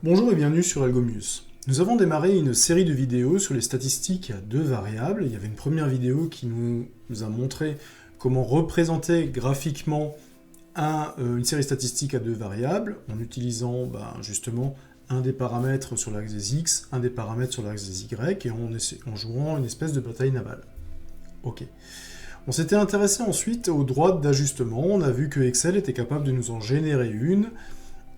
Bonjour et bienvenue sur Algomius. Nous avons démarré une série de vidéos sur les statistiques à deux variables. Il y avait une première vidéo qui nous a montré comment représenter graphiquement une série statistique à deux variables en utilisant justement un des paramètres sur l'axe des X, un des paramètres sur l'axe des Y et en jouant une espèce de bataille navale. Ok. On s'était intéressé ensuite aux droites d'ajustement. On a vu que Excel était capable de nous en générer une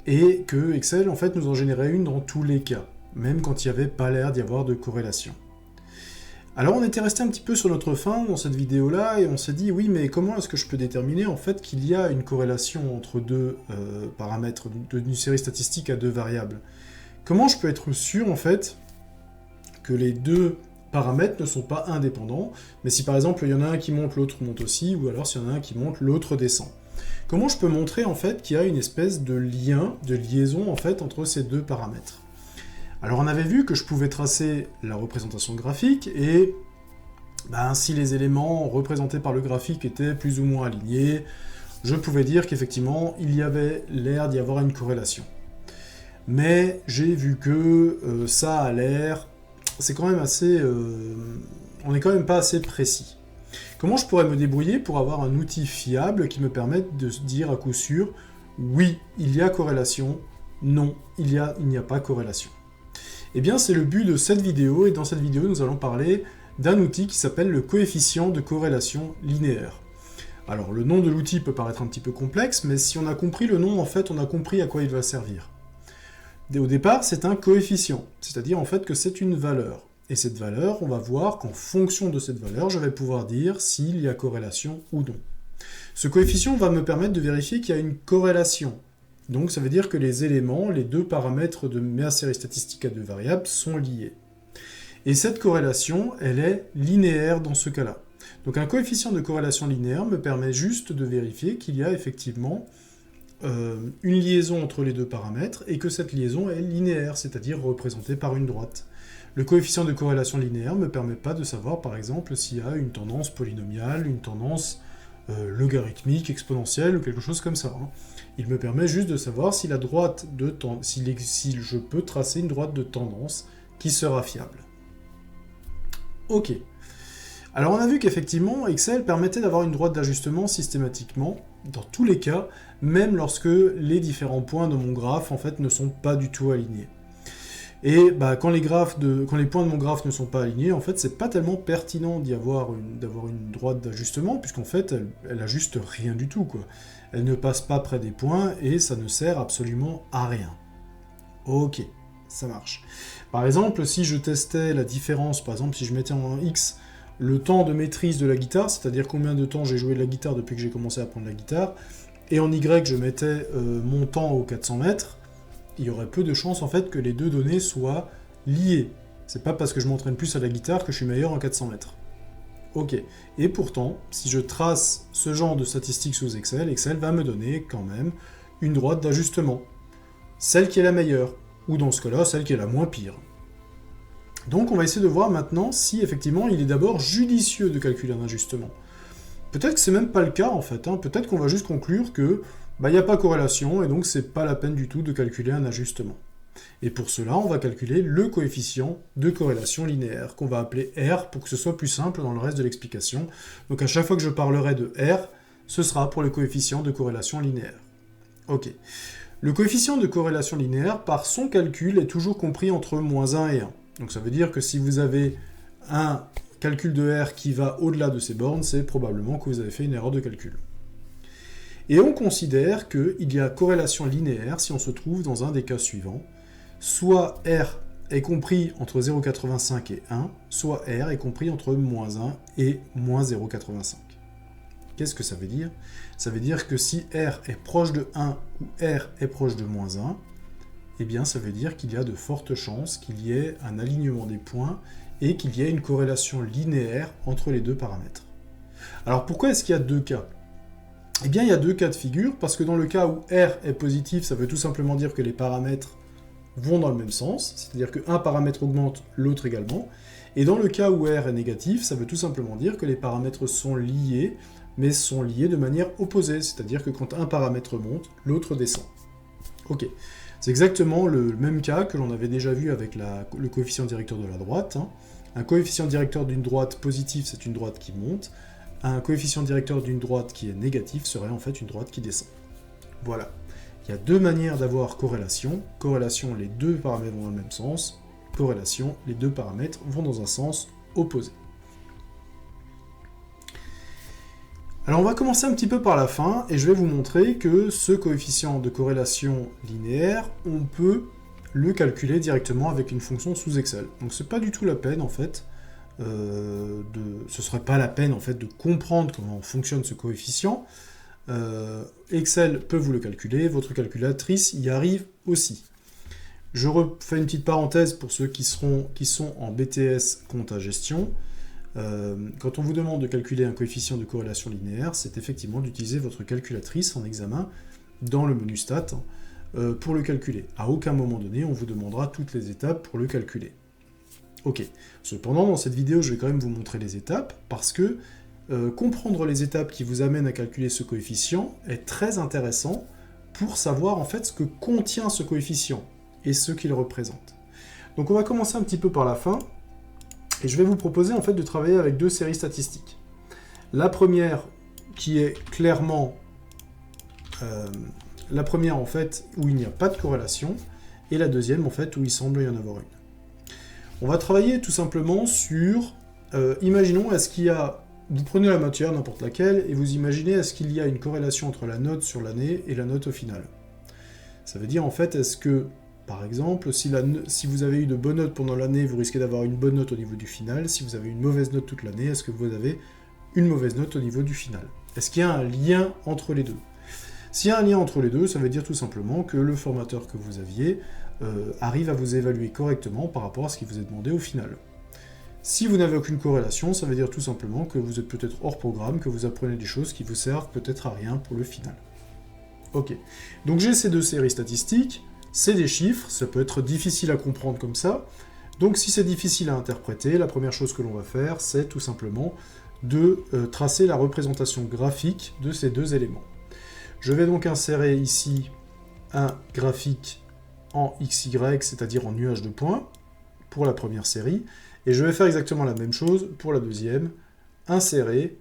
et que Excel en fait nous en générait une dans tous les cas, même quand il n'y avait pas l'air d'y avoir de corrélation. Alors on était resté un petit peu sur notre faim dans cette vidéo-là et on s'est dit oui mais comment est-ce que je peux déterminer en fait qu'il y a une corrélation entre deux paramètres d'une série statistique à deux variables? Comment je peux être sûr en fait que les deux paramètres ne sont pas indépendants, mais si par exemple il y en a un qui monte, l'autre monte aussi, ou alors s'il y en a un qui monte, l'autre descend? Comment je peux montrer en fait qu'il y a une espèce de lien, de liaison en fait entre ces deux paramètres? Alors on avait vu que je pouvais tracer la représentation graphique et si les éléments représentés par le graphique étaient plus ou moins alignés, je pouvais dire qu'effectivement il y avait l'air d'y avoir une corrélation. Mais j'ai vu que ça a l'air, c'est quand même assez, on n'est quand même pas assez précis. Comment je pourrais me débrouiller pour avoir un outil fiable qui me permette de se dire à coup sûr oui, il y a corrélation, non, il n'y a pas corrélation? Eh bien, c'est le but de cette vidéo, et dans cette vidéo, nous allons parler d'un outil qui s'appelle le coefficient de corrélation linéaire. Alors, le nom de l'outil peut paraître un petit peu complexe, mais si on a compris le nom, en fait, on a compris à quoi il va servir. Au départ, c'est un coefficient, c'est-à-dire en fait que c'est une valeur. Et cette valeur, on va voir qu'en fonction de cette valeur, je vais pouvoir dire s'il y a corrélation ou non. Ce coefficient va me permettre de vérifier qu'il y a une corrélation. Donc ça veut dire que les éléments, les deux paramètres de ma série statistique à deux variables sont liés. Et cette corrélation, elle est linéaire dans ce cas-là. Donc un coefficient de corrélation linéaire me permet juste de vérifier qu'il y a effectivement une liaison entre les deux paramètres et que cette liaison est linéaire, c'est-à-dire représentée par une droite. Le coefficient de corrélation linéaire ne me permet pas de savoir, par exemple, s'il y a une tendance polynomiale, une tendance logarithmique, exponentielle, ou quelque chose comme ça. Il me permet juste de savoir si la droite de si je peux tracer une droite de tendance qui sera fiable. Ok. Alors on a vu qu'effectivement, Excel permettait d'avoir une droite d'ajustement systématiquement, dans tous les cas, même lorsque les différents points de mon graphe, en fait, ne sont pas du tout alignés. Et quand les points de mon graphe ne sont pas alignés, en fait, c'est pas tellement pertinent d'avoir une droite d'ajustement, puisqu'en fait, elle ajuste rien du tout, quoi. Elle ne passe pas près des points, et ça ne sert absolument à rien. Ok, ça marche. Par exemple, si je testais la différence, par exemple, si je mettais en X le temps de maîtrise de la guitare, c'est-à-dire combien de temps j'ai joué de la guitare depuis que j'ai commencé à apprendre la guitare, et en Y, je mettais mon temps aux 400 mètres, il y aurait peu de chances en fait que les deux données soient liées. C'est pas parce que je m'entraîne plus à la guitare que je suis meilleur en 400 mètres. Ok. Et pourtant, si je trace ce genre de statistiques sous Excel, Excel va me donner quand même une droite d'ajustement. Celle qui est la meilleure, ou dans ce cas-là, celle qui est la moins pire. Donc on va essayer de voir maintenant si effectivement il est d'abord judicieux de calculer un ajustement. Peut-être que c'est même pas le cas en fait, peut-être qu'on va juste conclure que il n'y a pas corrélation, et donc c'est pas la peine du tout de calculer un ajustement. Et pour cela, on va calculer le coefficient de corrélation linéaire, qu'on va appeler R, pour que ce soit plus simple dans le reste de l'explication. Donc à chaque fois que je parlerai de R, ce sera pour le coefficient de corrélation linéaire. Ok. Le coefficient de corrélation linéaire, par son calcul, est toujours compris entre -1 et 1. Donc ça veut dire que si vous avez un calcul de R qui va au-delà de ces bornes, c'est probablement que vous avez fait une erreur de calcul. Et on considère qu'il y a corrélation linéaire si on se trouve dans un des cas suivants. Soit R est compris entre 0,85 et 1, soit R est compris entre -1 et -0,85. Qu'est-ce que ça veut dire? Ça veut dire que si R est proche de 1 ou R est proche de -1, eh bien ça veut dire qu'il y a de fortes chances qu'il y ait un alignement des points et qu'il y ait une corrélation linéaire entre les deux paramètres. Alors pourquoi est-ce qu'il y a deux cas? Eh bien, il y a deux cas de figure, parce que dans le cas où R est positif, ça veut tout simplement dire que les paramètres vont dans le même sens, c'est-à-dire qu'un paramètre augmente, l'autre également, et dans le cas où R est négatif, ça veut tout simplement dire que les paramètres sont liés, mais sont liés de manière opposée, c'est-à-dire que quand un paramètre monte, l'autre descend. Ok. C'est exactement le même cas que l'on avait déjà vu avec le coefficient directeur de la droite. Hein. Un coefficient directeur d'une droite positive, c'est une droite qui monte. Un coefficient directeur d'une droite qui est négatif serait en fait une droite qui descend. Voilà. Il y a deux manières d'avoir corrélation. Corrélation, les deux paramètres vont dans le même sens. Corrélation, les deux paramètres vont dans un sens opposé. Alors on va commencer un petit peu par la fin, et je vais vous montrer que ce coefficient de corrélation linéaire, on peut le calculer directement avec une fonction sous Excel. Donc c'est pas du tout la peine en fait, ce serait pas la peine en fait de comprendre comment fonctionne ce coefficient. Excel peut vous le calculer, votre calculatrice y arrive aussi. Je refais une petite parenthèse pour ceux qui sont en BTS compta gestion. Quand on vous demande de calculer un coefficient de corrélation linéaire, c'est effectivement d'utiliser votre calculatrice en examen dans le menu stat pour le calculer. À aucun moment donné, on vous demandera toutes les étapes pour le calculer. Ok. Cependant, dans cette vidéo, je vais quand même vous montrer les étapes parce que comprendre les étapes qui vous amènent à calculer ce coefficient est très intéressant pour savoir en fait ce que contient ce coefficient et ce qu'il représente. Donc on va commencer un petit peu par la fin. Et je vais vous proposer en fait de travailler avec deux séries statistiques. La première qui est clairement la première en fait où il n'y a pas de corrélation, et la deuxième en fait où il semble y en avoir une. On va travailler tout simplement sur, imaginons est-ce qu'il y a, vous prenez la matière n'importe laquelle et vous imaginez est-ce qu'il y a une corrélation entre la note sur l'année et la note au final. Ça veut dire en fait est-ce que par exemple, si vous avez eu de bonnes notes pendant l'année, vous risquez d'avoir une bonne note au niveau du final. Si vous avez une mauvaise note toute l'année, est-ce que vous avez une mauvaise note au niveau du final? Est-ce qu'il y a un lien entre les deux? S'il y a un lien entre les deux, ça veut dire tout simplement que le formateur que vous aviez arrive à vous évaluer correctement par rapport à ce qui vous est demandé au final. Si vous n'avez aucune corrélation, ça veut dire tout simplement que vous êtes peut-être hors programme, que vous apprenez des choses qui vous servent peut-être à rien pour le final. Ok, donc j'ai ces deux séries statistiques. C'est des chiffres, ça peut être difficile à comprendre comme ça. Donc si c'est difficile à interpréter, la première chose que l'on va faire, c'est tout simplement de tracer la représentation graphique de ces deux éléments. Je vais donc insérer ici un graphique en XY, c'est-à-dire en nuage de points, pour la première série, et je vais faire exactement la même chose pour la deuxième. Insérer,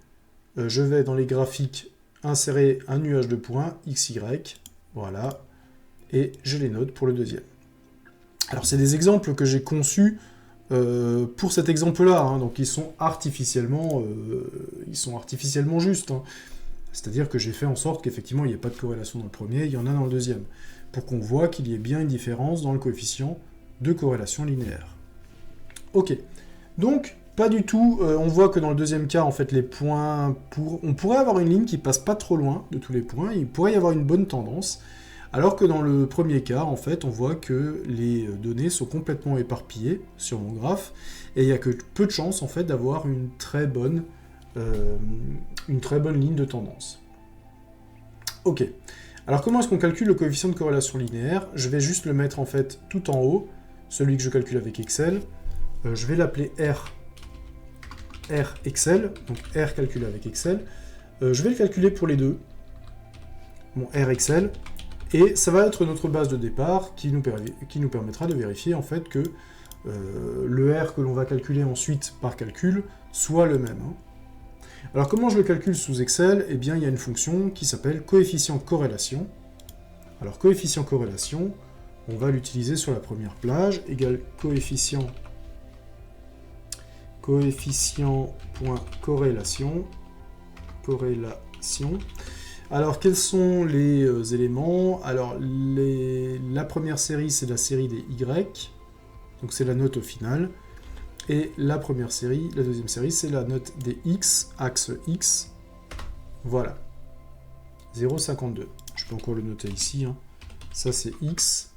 je vais dans les graphiques insérer un nuage de points XY, voilà, et je les note pour le deuxième. Alors c'est des exemples que j'ai conçus pour cet exemple-là, hein, donc ils sont artificiellement justes. Hein. C'est-à-dire que j'ai fait en sorte qu'effectivement il n'y ait pas de corrélation dans le premier, il y en a dans le deuxième, pour qu'on voit qu'il y ait bien une différence dans le coefficient de corrélation linéaire. Ok, donc pas du tout, on voit que dans le deuxième cas, en fait, les points, on pourrait avoir une ligne qui passe pas trop loin de tous les points, il pourrait y avoir une bonne tendance, alors que dans le premier cas, en fait, on voit que les données sont complètement éparpillées sur mon graphe, et il n'y a que peu de chances, en fait, d'avoir une très bonne ligne de tendance. Ok. Alors comment est-ce qu'on calcule le coefficient de corrélation linéaire? Je vais juste le mettre, en fait, tout en haut, celui que je calcule avec Excel. Je vais l'appeler R Excel, donc R calculé avec Excel. Je vais le calculer pour les deux, mon R Excel. Et ça va être notre base de départ qui nous permettra de vérifier en fait que le R que l'on va calculer ensuite par calcul soit le même. Hein. Alors comment je le calcule sous Excel? Eh bien il y a une fonction qui s'appelle coefficient corrélation. Alors coefficient corrélation, on va l'utiliser sur la première plage, égale coefficient.corrélation. Alors, quels sont les éléments? Alors, la première série, c'est la série des Y, donc c'est la note au final. Et la deuxième série, c'est la note des X, axe X. Voilà. 0,52. Je peux encore le noter ici. Hein. Ça, c'est X.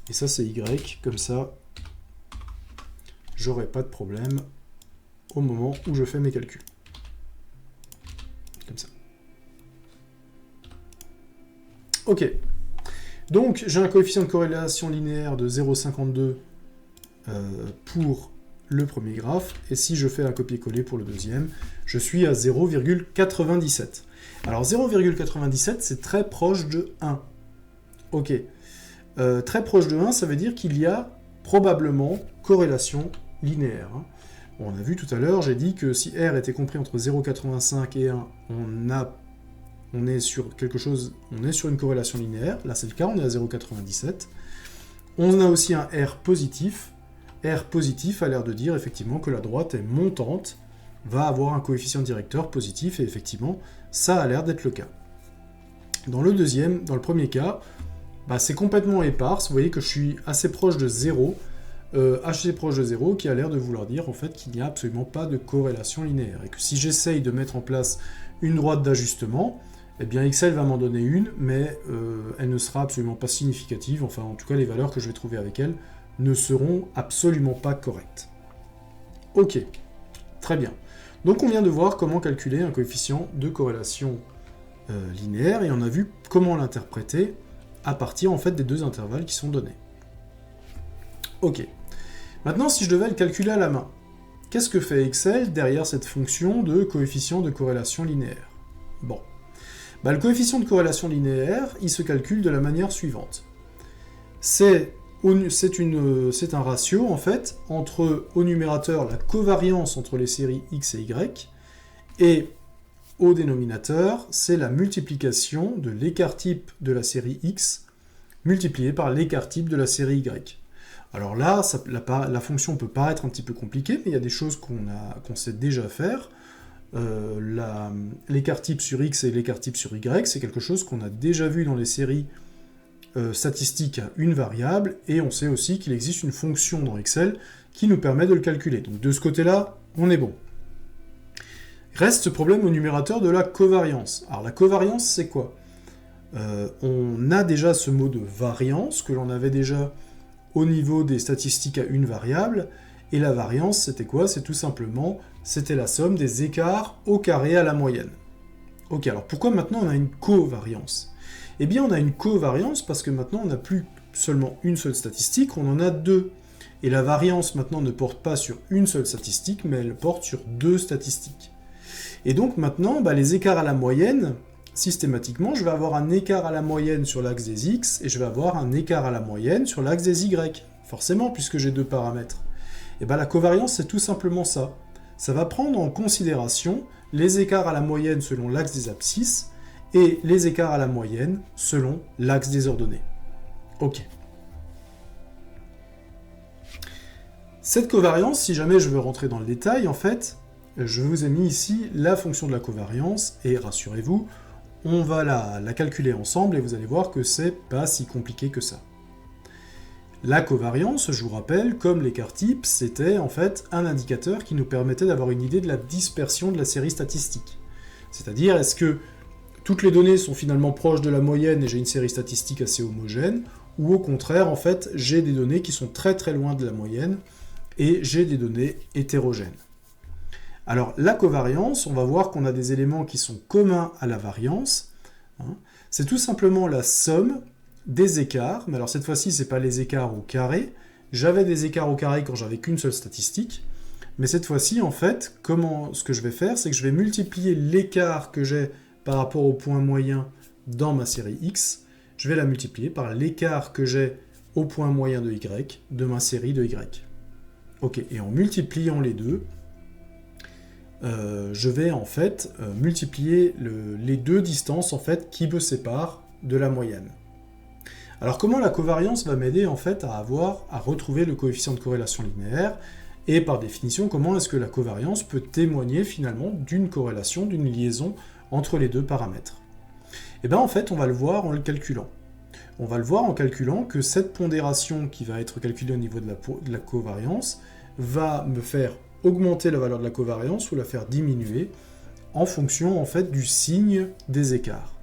Et ça, c'est Y. Comme ça, j'aurai pas de problème au moment où je fais mes calculs. Comme ça. Ok, donc j'ai un coefficient de corrélation linéaire de 0,52 pour le premier graphe, et si je fais un copier-coller pour le deuxième, je suis à 0,97. Alors 0,97, c'est très proche de 1. Ok, très proche de 1, ça veut dire qu'il y a probablement corrélation linéaire. Hein. Bon, on a vu tout à l'heure, j'ai dit que si R était compris entre 0,85 et 1, on est sur quelque chose, on est sur une corrélation linéaire. Là, c'est le cas, on est à 0,97. On a aussi un R positif. R positif a l'air de dire effectivement que la droite est montante, va avoir un coefficient directeur positif, et effectivement, ça a l'air d'être le cas. Dans le premier cas, c'est complètement éparse. Vous voyez que je suis assez proche de 0, assez proche de 0, qui a l'air de vouloir dire en fait qu'il n'y a absolument pas de corrélation linéaire. Et que si j'essaye de mettre en place une droite d'ajustement, eh bien Excel va m'en donner une, mais elle ne sera absolument pas significative. Enfin, en tout cas, les valeurs que je vais trouver avec elle ne seront absolument pas correctes. Ok, très bien. Donc on vient de voir comment calculer un coefficient de corrélation linéaire, et on a vu comment l'interpréter à partir en fait des deux intervalles qui sont donnés. Ok. Maintenant, si je devais le calculer à la main, qu'est-ce que fait Excel derrière cette fonction de coefficient de corrélation linéaire? Bon. Le coefficient de corrélation linéaire, il se calcule de la manière suivante. C'est un ratio, en fait, entre, au numérateur, la covariance entre les séries x et y, et au dénominateur, c'est la multiplication de l'écart type de la série x multiplié par l'écart type de la série y. Alors là, la fonction peut paraître un petit peu compliquée, mais il y a des choses qu'on sait déjà faire. L'écart type sur x et l'écart type sur y, c'est quelque chose qu'on a déjà vu dans les séries statistiques à une variable, et on sait aussi qu'il existe une fonction dans Excel qui nous permet de le calculer. Donc de ce côté-là, on est bon. Reste ce problème au numérateur de la covariance. Alors la covariance, c'est quoi? On a déjà ce mot de variance, que l'on avait déjà au niveau des statistiques à une variable, et la variance, c'était quoi? C'est tout simplement, c'était la somme des écarts au carré à la moyenne. Ok, alors pourquoi maintenant on a une covariance? Eh bien, on a une covariance parce que maintenant, on n'a plus seulement une seule statistique, on en a deux. Et la variance, maintenant, ne porte pas sur une seule statistique, mais elle porte sur deux statistiques. Et donc, maintenant, les écarts à la moyenne, systématiquement, je vais avoir un écart à la moyenne sur l'axe des x, et je vais avoir un écart à la moyenne sur l'axe des y. Forcément, puisque j'ai deux paramètres. Et la covariance, c'est tout simplement ça. Ça va prendre en considération les écarts à la moyenne selon l'axe des abscisses, et les écarts à la moyenne selon l'axe des ordonnées. Ok. Cette covariance, si jamais je veux rentrer dans le détail, en fait, je vous ai mis ici la fonction de la covariance, et rassurez-vous, on va la calculer ensemble, et vous allez voir que c'est pas si compliqué que ça. La covariance, je vous rappelle, comme l'écart type, c'était en fait un indicateur qui nous permettait d'avoir une idée de la dispersion de la série statistique. C'est-à-dire, est-ce que toutes les données sont finalement proches de la moyenne et j'ai une série statistique assez homogène, ou au contraire, en fait, j'ai des données qui sont très très loin de la moyenne et j'ai des données hétérogènes. Alors, la covariance, on va voir qu'on a des éléments qui sont communs à la variance. Hein. C'est tout simplement la somme des écarts, mais alors cette fois-ci, ce n'est pas les écarts au carré. J'avais des écarts au carré quand j'avais qu'une seule statistique. Mais cette fois-ci, en fait, ce que je vais faire, c'est que je vais multiplier l'écart que j'ai par rapport au point moyen dans ma série x, je vais la multiplier par l'écart que j'ai au point moyen de y de ma série de y. Ok, et en multipliant les deux, je vais en fait multiplier les deux distances en fait qui me séparent de la moyenne. Alors comment la covariance va m'aider en fait à retrouver le coefficient de corrélation linéaire, et par définition, comment est-ce que la covariance peut témoigner finalement d'une corrélation, d'une liaison entre les deux paramètres? Et bien en fait, on va le voir en le calculant. On va le voir en calculant que cette pondération qui va être calculée au niveau de la covariance va me faire augmenter la valeur de la covariance ou la faire diminuer en fonction en fait du signe des écarts.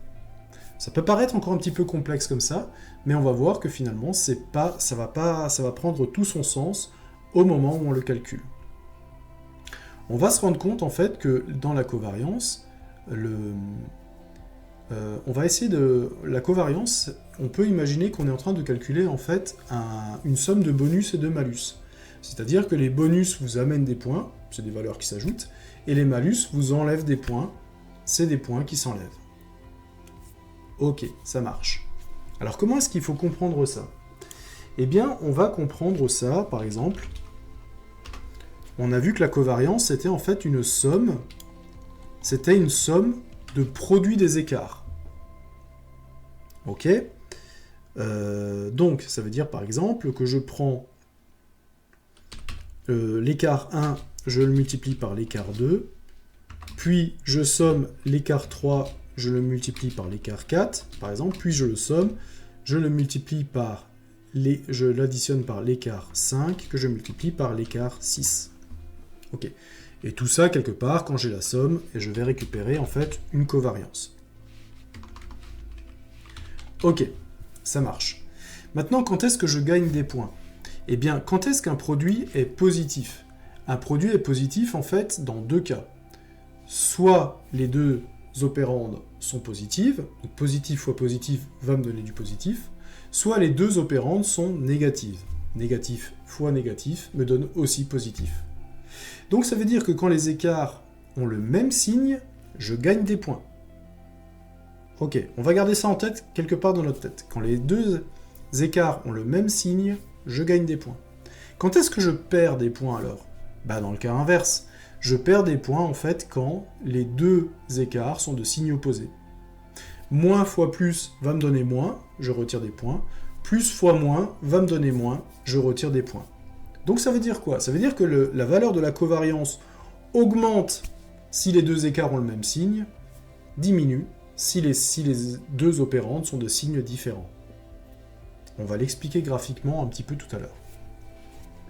Ça peut paraître encore un petit peu complexe comme ça, mais on va voir que finalement ça va prendre tout son sens au moment où on le calcule. On va se rendre compte en fait que dans la covariance, on va essayer la covariance, on peut imaginer qu'on est en train de calculer en fait une somme de bonus et de malus. C'est-à-dire que les bonus vous amènent des points, c'est des valeurs qui s'ajoutent, et les malus vous enlèvent des points, c'est des points qui s'enlèvent. Ok, ça marche. Alors comment est-ce qu'il faut comprendre ça? Eh bien, on va comprendre ça, par exemple. On a vu que la covariance, c'était en fait une somme. C'était une somme de produits des écarts. Ok? Donc, ça veut dire, par exemple, que je prends l'écart 1, je le multiplie par l'écart 2, puis je somme l'écart 3, je le multiplie par l'écart 4, par exemple, puis je le somme, je le multiplie par je l'additionne par l'écart 5, que je multiplie par l'écart 6. Ok. Et tout ça, quelque part, quand j'ai la somme, et je vais récupérer, en fait, une covariance. Ok, ça marche. Maintenant, quand est-ce que je gagne des points? Eh bien, quand est-ce qu'un produit est positif? Un produit est positif, en fait, dans deux cas. Soit les deux opérandes sont positives, donc positif fois positif va me donner du positif, soit les deux opérandes sont négatives. Négatif fois négatif me donne aussi positif. Donc ça veut dire que quand les écarts ont le même signe, je gagne des points. Ok, on va garder ça en tête, quelque part dans notre tête. Quand les deux écarts ont le même signe, je gagne des points. Quand est-ce que je perds des points alors? Bah dans le cas inverse. Je perds des points en fait quand les deux écarts sont de signes opposés. Moins fois plus va me donner moins, je retire des points. Plus fois moins va me donner moins, je retire des points. Donc ça veut dire quoi? Ça veut dire que la valeur de la covariance augmente si les deux écarts ont le même signe, diminue si les deux opérandes sont de signes différents. On va l'expliquer graphiquement un petit peu tout à l'heure.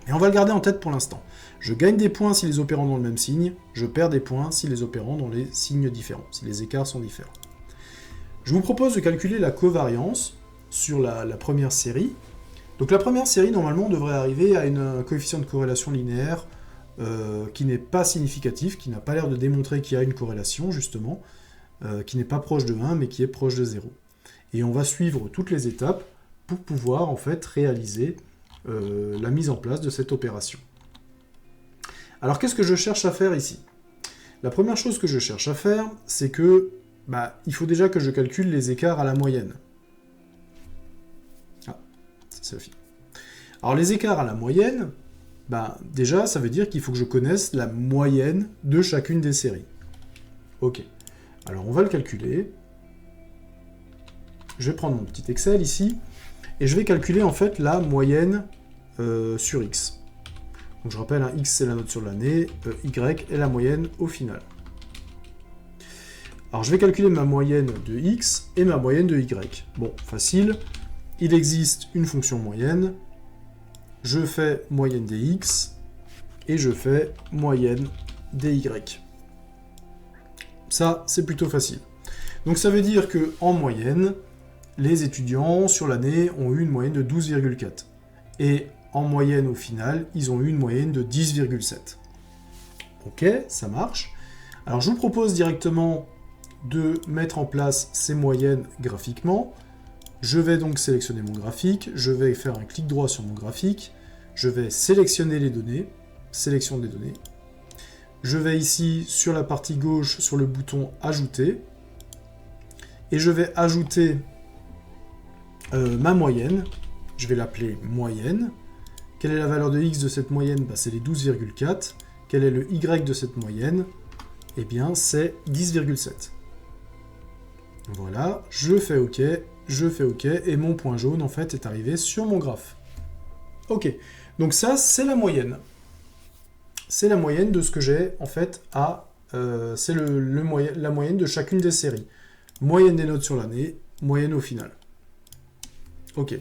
Et on va le garder en tête pour l'instant. Je gagne des points si les opérandes ont le même signe, je perds des points si les opérandes ont les signes différents, si les écarts sont différents. Je vous propose de calculer la covariance sur la première série. Donc la première série, normalement, on devrait arriver à un coefficient de corrélation linéaire qui n'est pas significatif, qui n'a pas l'air de démontrer qu'il y a une corrélation, justement, qui n'est pas proche de 1, mais qui est proche de 0. Et on va suivre toutes les étapes pour pouvoir, en fait, réaliser la mise en place de cette opération. Alors, qu'est-ce que je cherche à faire ici? La première chose que je cherche à faire, c'est que il faut déjà que je calcule les écarts à la moyenne. Ah, c'est la fille. Alors, les écarts à la moyenne, déjà, ça veut dire qu'il faut que je connaisse la moyenne de chacune des séries. Ok. Alors, on va le calculer. Je vais prendre mon petit Excel ici, et je vais calculer, en fait, la moyenne sur X. Donc je rappelle, X c'est la note sur l'année, Y est la moyenne au final. Alors je vais calculer ma moyenne de X et ma moyenne de Y. Bon, facile, il existe une fonction moyenne, je fais moyenne des X et je fais moyenne des Y. Ça, c'est plutôt facile. Donc ça veut dire que en moyenne, les étudiants sur l'année ont eu une moyenne de 12,4. Et en moyenne, au final, ils ont eu une moyenne de 10,7. Ok, ça marche. Alors, je vous propose directement de mettre en place ces moyennes graphiquement. Je vais donc sélectionner mon graphique. Je vais faire un clic droit sur mon graphique. Je vais sélectionner les données. Sélection des données. Je vais ici, sur la partie gauche, sur le bouton « Ajouter ». Et je vais ajouter ma moyenne. Je vais l'appeler « Moyenne ». Quelle est la valeur de X de cette moyenne? C'est les 12,4. Quel est le Y de cette moyenne? Eh bien, c'est 10,7. Voilà, je fais OK, et mon point jaune, en fait, est arrivé sur mon graphe. OK, donc ça, c'est la moyenne. C'est la moyenne de ce que j'ai, en fait, c'est la moyenne de chacune des séries. Moyenne des notes sur l'année, moyenne au final. OK.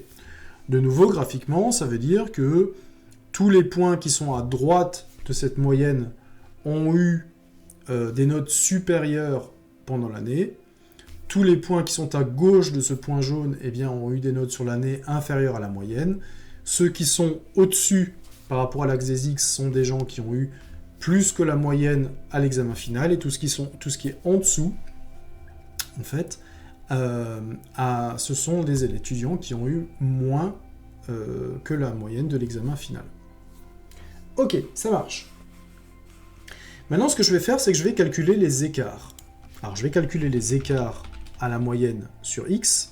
De nouveau, graphiquement, ça veut dire que tous les points qui sont à droite de cette moyenne ont eu des notes supérieures pendant l'année. Tous les points qui sont à gauche de ce point jaune ont eu des notes sur l'année inférieures à la moyenne. Ceux qui sont au-dessus par rapport à l'axe des X sont des gens qui ont eu plus que la moyenne à l'examen final. Et tout ce qui est en dessous, en fait, ce sont des étudiants qui ont eu moins que la moyenne de l'examen final. Ok, ça marche. Maintenant, ce que je vais faire, c'est que je vais calculer les écarts. Alors, je vais calculer les écarts à la moyenne sur X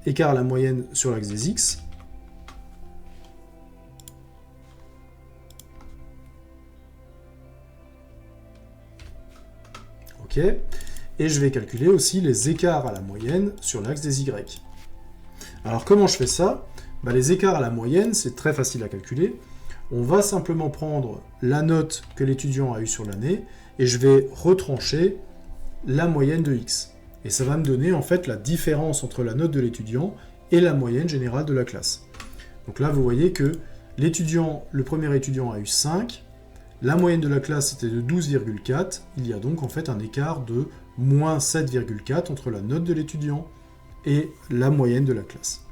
écart à la moyenne sur l'axe des x. Ok. Et je vais calculer aussi les écarts à la moyenne sur l'axe des y. Alors comment je fais ça? Les écarts à la moyenne, c'est très facile à calculer. On va simplement prendre la note que l'étudiant a eue sur l'année et je vais retrancher la moyenne de x. Et ça va me donner en fait la différence entre la note de l'étudiant et la moyenne générale de la classe. Donc là, vous voyez que le premier étudiant a eu 5, la moyenne de la classe était de 12,4, il y a donc en fait un écart de moins 7,4 entre la note de l'étudiant et la moyenne de la classe.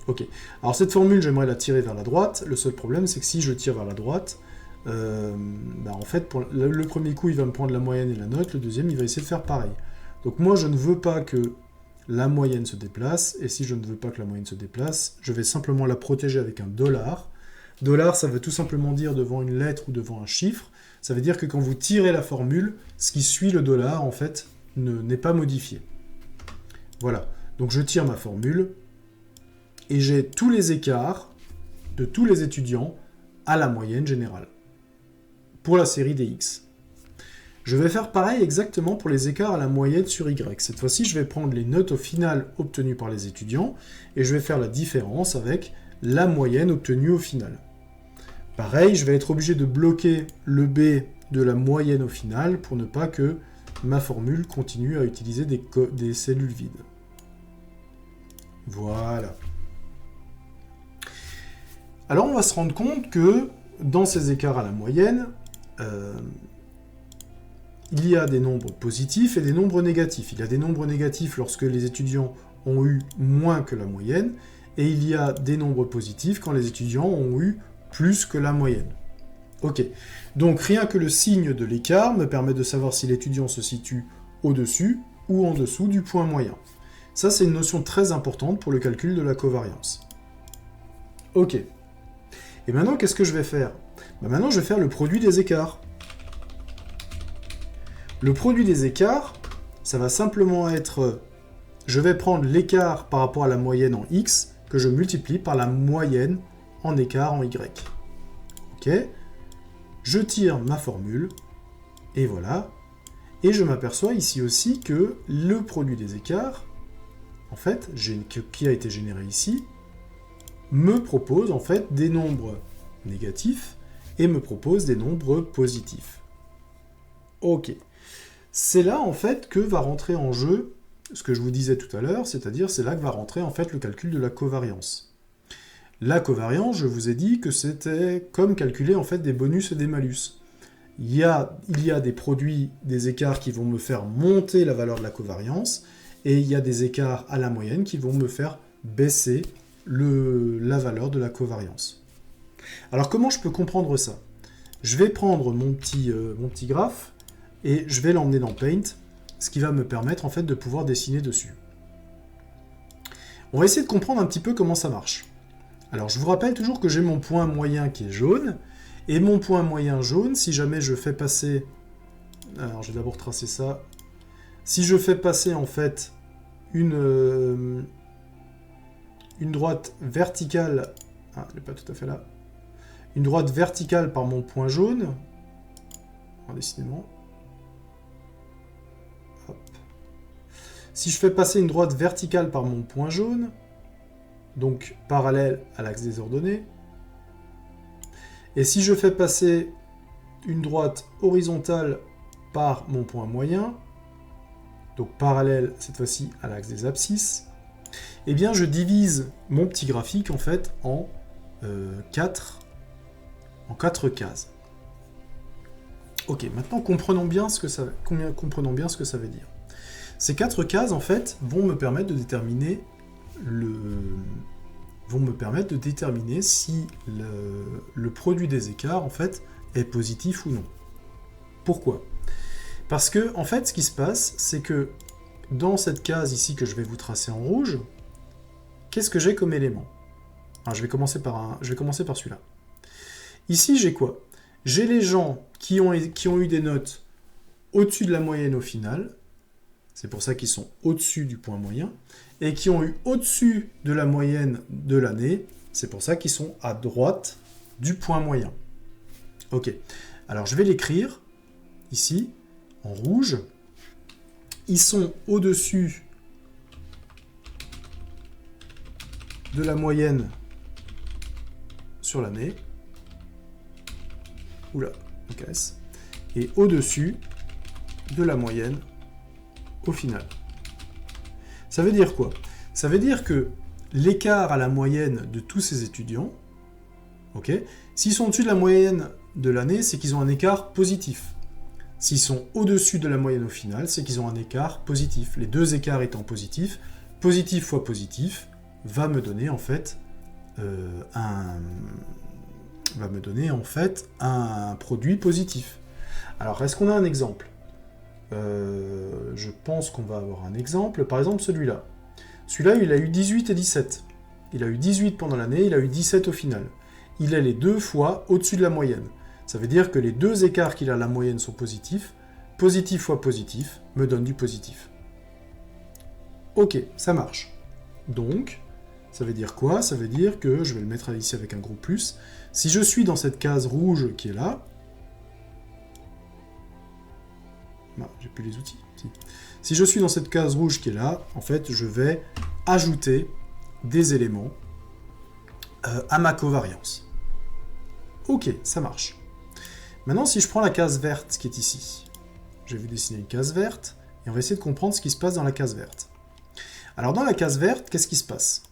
Ok, alors cette formule, j'aimerais la tirer vers la droite. Le seul problème, c'est que si je tire vers la droite, en fait, pour le premier coup, il va me prendre la moyenne et la note, le deuxième, il va essayer de faire pareil. Donc moi, je ne veux pas que la moyenne se déplace, et si je ne veux pas que la moyenne se déplace, je vais simplement la protéger avec un $. Dollar, ça veut tout simplement dire devant une lettre ou devant un chiffre. Ça veut dire que quand vous tirez la formule, ce qui suit le $, en fait, n'est pas modifié. Voilà, donc je tire ma formule, et j'ai tous les écarts de tous les étudiants à la moyenne générale, pour la série des x. Je vais faire pareil exactement pour les écarts à la moyenne sur y. Cette fois-ci, je vais prendre les notes au final obtenues par les étudiants, et je vais faire la différence avec la moyenne obtenue au final. Pareil, je vais être obligé de bloquer le B de la moyenne au final, pour ne pas que ma formule continue à utiliser des cellules vides. Voilà. Alors on va se rendre compte que dans ces écarts à la moyenne, il y a des nombres positifs et des nombres négatifs. Il y a des nombres négatifs lorsque les étudiants ont eu moins que la moyenne, et il y a des nombres positifs quand les étudiants ont eu plus que la moyenne. Ok, donc rien que le signe de l'écart me permet de savoir si l'étudiant se situe au-dessus ou en dessous du point moyen. Ça, c'est une notion très importante pour le calcul de la covariance. Ok. Et maintenant, qu'est-ce que je vais faire? Maintenant, je vais faire le produit des écarts. Le produit des écarts, ça va simplement être... Je vais prendre l'écart par rapport à la moyenne en x, que je multiplie par la moyenne en écart en y. Ok? Je tire ma formule, et voilà. Et je m'aperçois ici aussi que le produit des écarts, en fait, qui a été généré ici, me propose en fait des nombres négatifs et me propose des nombres positifs. Ok. C'est là en fait que va rentrer en jeu ce que je vous disais tout à l'heure, c'est-à-dire c'est là que va rentrer en fait le calcul de la covariance. La covariance, je vous ai dit que c'était comme calculer en fait des bonus et des malus. Il y a des produits, des écarts qui vont me faire monter la valeur de la covariance, et il y a des écarts à la moyenne qui vont me faire baisser la valeur de la covariance. Alors comment je peux comprendre ça? Je vais prendre mon petit graphe et je vais l'emmener dans Paint, ce qui va me permettre en fait de pouvoir dessiner dessus. On va essayer de comprendre un petit peu comment ça marche. Alors je vous rappelle toujours que j'ai mon point moyen qui est jaune, et mon point moyen jaune, si jamais je fais passer... Alors je vais d'abord tracer ça. Si je fais passer en fait une droite verticale... Ah, elle n'est pas tout à fait là. Une droite verticale par mon point jaune. Alors, décidément. Hop. Si je fais passer une droite verticale par mon point jaune, donc parallèle à l'axe des ordonnées, et si je fais passer une droite horizontale par mon point moyen, donc parallèle cette fois-ci à l'axe des abscisses, eh bien je divise mon petit graphique en fait en 4 cases. Ok, maintenant comprenons bien ce que ça veut dire. Ces 4 cases en fait vont me permettre de déterminer si le produit des écarts en fait est positif ou non. Pourquoi? Parce que en fait ce qui se passe, c'est que dans cette case ici que je vais vous tracer en rouge, qu'est-ce que j'ai comme élément? Alors, je vais commencer par celui-là. Ici j'ai quoi? J'ai les gens qui ont eu des notes au-dessus de la moyenne au final, c'est pour ça qu'ils sont au-dessus du point moyen, et qui ont eu au-dessus de la moyenne de l'année, c'est pour ça qu'ils sont à droite du point moyen. Ok, alors je vais l'écrire ici, en rouge. Ils sont au-dessus de la moyenne sur l'année. Oula, on casse. Et au-dessus de la moyenne au final. Ça veut dire quoi? Ça veut dire que l'écart à la moyenne de tous ces étudiants, ok, s'ils sont au-dessus de la moyenne de l'année, c'est qu'ils ont un écart positif. S'ils sont au-dessus de la moyenne au final, c'est qu'ils ont un écart positif. Les deux écarts étant positifs, positif fois positif va me donner en fait un produit positif. Alors, est-ce qu'on a un exemple? Je pense qu'on va avoir un exemple. Par exemple, celui-là. Celui-là, il a eu 18 et 17. Il a eu 18 pendant l'année, il a eu 17 au final. Il est les deux fois au-dessus de la moyenne. Ça veut dire que les deux écarts qu'il a à la moyenne sont positifs. Positif fois positif me donne du positif. Ok, ça marche. Donc, ça veut dire quoi? Ça veut dire que, je vais le mettre ici avec un gros plus, si je suis dans cette case rouge qui est là, non, j'ai plus les outils. Si je suis dans cette case rouge qui est là, en fait, je vais ajouter des éléments à ma covariance. Ok, ça marche. Maintenant, si je prends la case verte qui est ici, je vais vous dessiner une case verte, et on va essayer de comprendre ce qui se passe dans la case verte. Alors, dans la case verte, qu'est-ce qui se passe?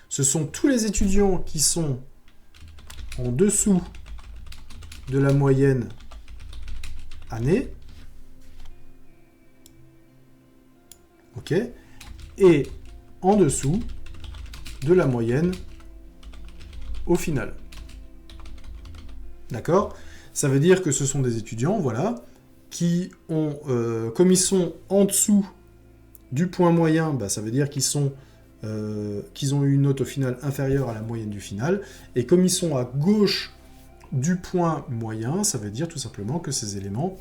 Ce sont tous les étudiants qui sont en dessous de la moyenne année, ok, et en dessous de la moyenne au final. D'accord? Ça veut dire que ce sont des étudiants, voilà, qui ont, comme ils sont en dessous du point moyen, bah, ça veut dire qu'ils ont eu une note au final inférieure à la moyenne du final, et comme ils sont à gauche du point moyen, ça veut dire tout simplement que ces éléments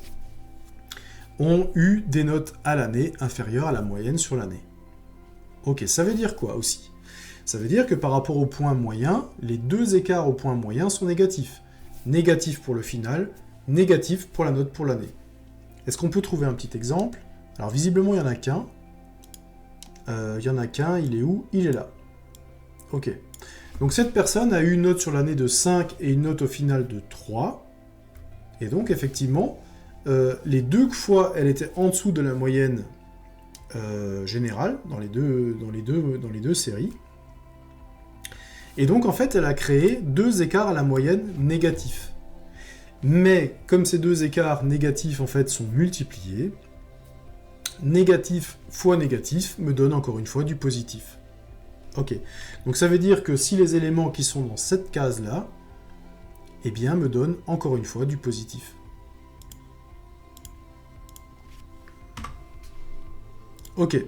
ont eu des notes à l'année inférieures à la moyenne sur l'année. Ok, ça veut dire quoi aussi? Ça veut dire que par rapport au point moyen, les deux écarts au point moyen sont négatifs. Négatif pour le final, négatif pour la note pour l'année. Est-ce qu'on peut trouver un petit exemple? Alors visiblement, il n'y en a qu'un. Il est où? Il est là. Ok. Donc cette personne a eu une note sur l'année de 5 et une note au final de 3. Et donc effectivement, les deux fois, elle était en dessous de la moyenne générale dans les deux séries. Et donc, en fait, elle a créé deux écarts à la moyenne négatifs. Mais, comme ces deux écarts négatifs, en fait, sont multipliés, négatif fois négatif me donne encore une fois du positif. Ok. Donc, ça veut dire que si les éléments qui sont dans cette case-là, eh bien, me donnent encore une fois du positif. Ok.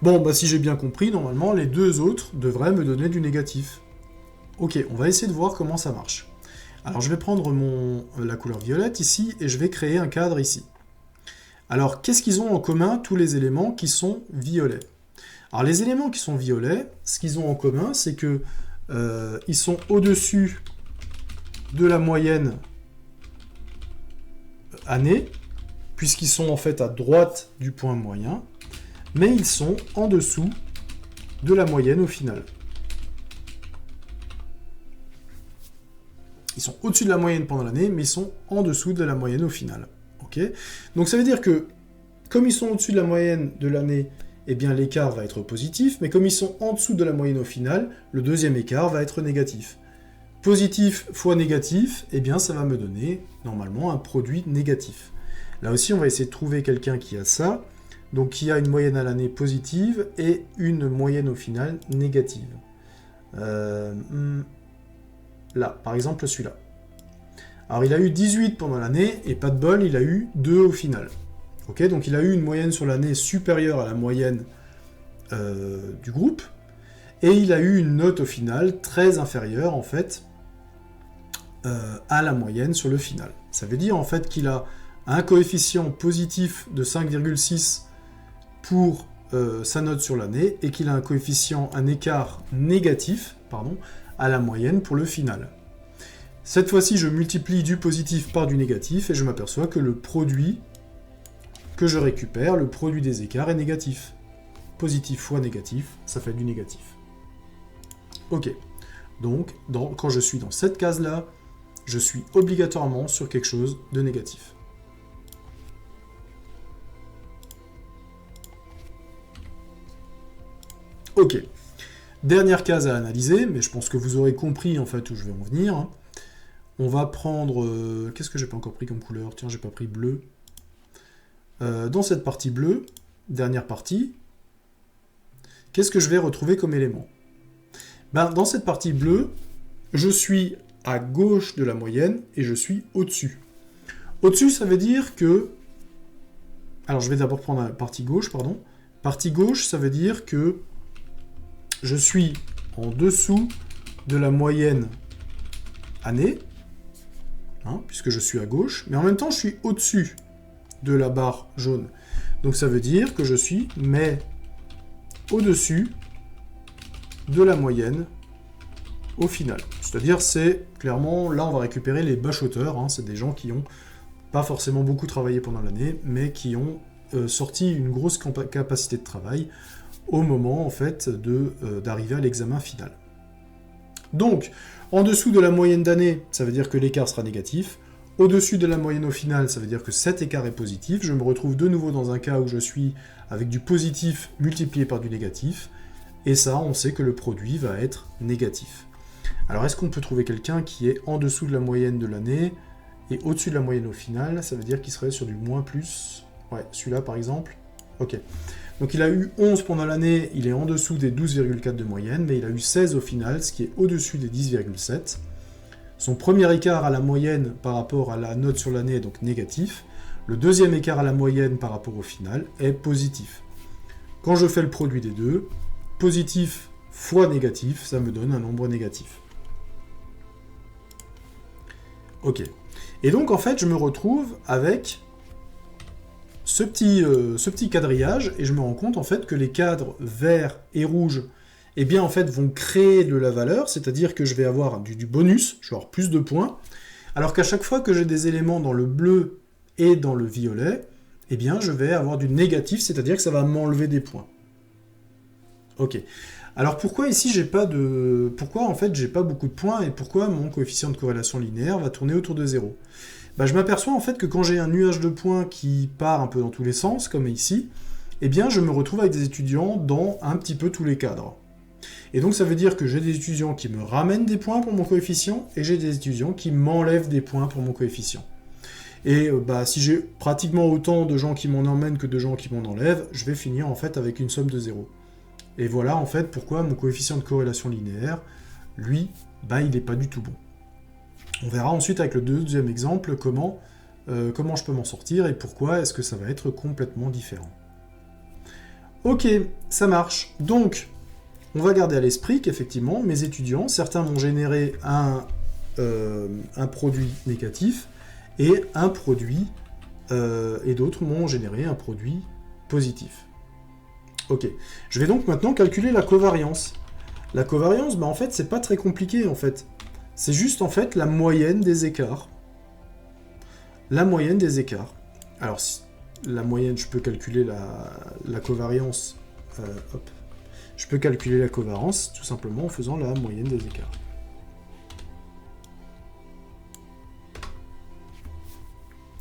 Bon, bah si j'ai bien compris, normalement, les deux autres devraient me donner du négatif. Ok, on va essayer de voir comment ça marche. Alors, je vais prendre la couleur violette ici, et je vais créer un cadre ici. Alors, qu'est-ce qu'ils ont en commun, tous les éléments qui sont violets? Alors, les éléments qui sont violets, ce qu'ils ont en commun, c'est que ils sont au-dessus de la moyenne année, puisqu'ils sont en fait à droite du point moyen, mais ils sont en dessous de la moyenne au final. Ils sont au-dessus de la moyenne pendant l'année, mais ils sont en dessous de la moyenne au final. Okay. Donc ça veut dire que, comme ils sont au-dessus de la moyenne de l'année, eh bien l'écart va être positif, mais comme ils sont en dessous de la moyenne au final, le deuxième écart va être négatif. Positif fois négatif, eh bien ça va me donner, normalement, un produit négatif. Là aussi, on va essayer de trouver quelqu'un qui a ça, donc qui a une moyenne à l'année positive et une moyenne au final négative. Là, par exemple, celui-là. Alors, il a eu 18 pendant l'année, et pas de bol, il a eu 2 au final. Ok, donc il a eu une moyenne sur l'année supérieure à la moyenne du groupe, et il a eu une note au final très inférieure, en fait, à la moyenne sur le final. Ça veut dire, en fait, qu'il a un coefficient positif de 5,6 pour sa note sur l'année et qu'il a un écart négatif, à la moyenne pour le final. Cette fois-ci, je multiplie du positif par du négatif et je m'aperçois que le produit que je récupère, le produit des écarts, est négatif. Positif fois négatif, ça fait du négatif. Ok. Donc, quand je suis dans cette case-là, je suis obligatoirement sur quelque chose de négatif. Ok. Dernière case à analyser, mais je pense que vous aurez compris en fait où je vais en venir. On va prendre... qu'est-ce que j'ai pas encore pris comme couleur? Tiens, j'ai pas pris bleu. Dans cette partie bleue, dernière partie, qu'est-ce que je vais retrouver comme élément? Dans cette partie bleue, je suis à gauche de la moyenne et je suis au-dessus. Au-dessus, ça veut dire que... Alors, je vais d'abord prendre la partie gauche, pardon. Partie gauche, ça veut dire que je suis en dessous de la moyenne année, puisque je suis à gauche, mais en même temps, je suis au-dessus de la barre jaune. Donc, ça veut dire que je suis, mais au-dessus de la moyenne au final. C'est-à-dire, c'est clairement, là, on va récupérer les bachoteurs. C'est des gens qui n'ont pas forcément beaucoup travaillé pendant l'année, mais qui ont sorti une grosse capacité de travail au moment, en fait, d'arriver à l'examen final. Donc, en dessous de la moyenne d'année, ça veut dire que l'écart sera négatif. Au-dessus de la moyenne au final, ça veut dire que cet écart est positif. Je me retrouve de nouveau dans un cas où je suis avec du positif multiplié par du négatif. Et ça, on sait que le produit va être négatif. Alors, est-ce qu'on peut trouver quelqu'un qui est en dessous de la moyenne de l'année et au-dessus de la moyenne au final? Ça veut dire qu'il serait sur du moins plus. Ouais, celui-là, par exemple. Ok. Donc, il a eu 11 pendant l'année, il est en dessous des 12,4 de moyenne, mais il a eu 16 au final, ce qui est au-dessus des 10,7. Son premier écart à la moyenne par rapport à la note sur l'année est donc négatif. Le deuxième écart à la moyenne par rapport au final est positif. Quand je fais le produit des deux, positif fois négatif, ça me donne un nombre négatif. Ok. Et donc, en fait, je me retrouve avec ce petit quadrillage, et je me rends compte, en fait, que les cadres verts et rouges, eh bien, en fait, vont créer de la valeur, c'est-à-dire que je vais avoir du bonus, je vais avoir plus de points, alors qu'à chaque fois que j'ai des éléments dans le bleu et dans le violet, eh bien, je vais avoir du négatif, c'est-à-dire que ça va m'enlever des points. Ok. Alors pourquoi ici pourquoi en fait j'ai pas beaucoup de points et pourquoi mon coefficient de corrélation linéaire va tourner autour de 0? Je m'aperçois en fait que quand j'ai un nuage de points qui part un peu dans tous les sens, comme ici, eh bien je me retrouve avec des étudiants dans un petit peu tous les cadres. Et donc ça veut dire que j'ai des étudiants qui me ramènent des points pour mon coefficient et j'ai des étudiants qui m'enlèvent des points pour mon coefficient. Et si j'ai pratiquement autant de gens qui m'en emmènent que de gens qui m'en enlèvent, je vais finir en fait avec une somme de 0. Et voilà en fait pourquoi mon coefficient de corrélation linéaire, lui, il n'est pas du tout bon. On verra ensuite avec le deuxième exemple comment je peux m'en sortir et pourquoi est-ce que ça va être complètement différent. Ok, ça marche. Donc, on va garder à l'esprit qu'effectivement, mes étudiants, certains m'ont généré un produit négatif et un produit, et d'autres m'ont généré un produit positif. Ok, je vais donc maintenant calculer la covariance. La covariance, en fait, c'est pas très compliqué, en fait. C'est juste, en fait, la moyenne des écarts. La moyenne des écarts. Alors, la moyenne, je peux calculer la covariance. Je peux calculer la covariance, tout simplement, en faisant la moyenne des écarts.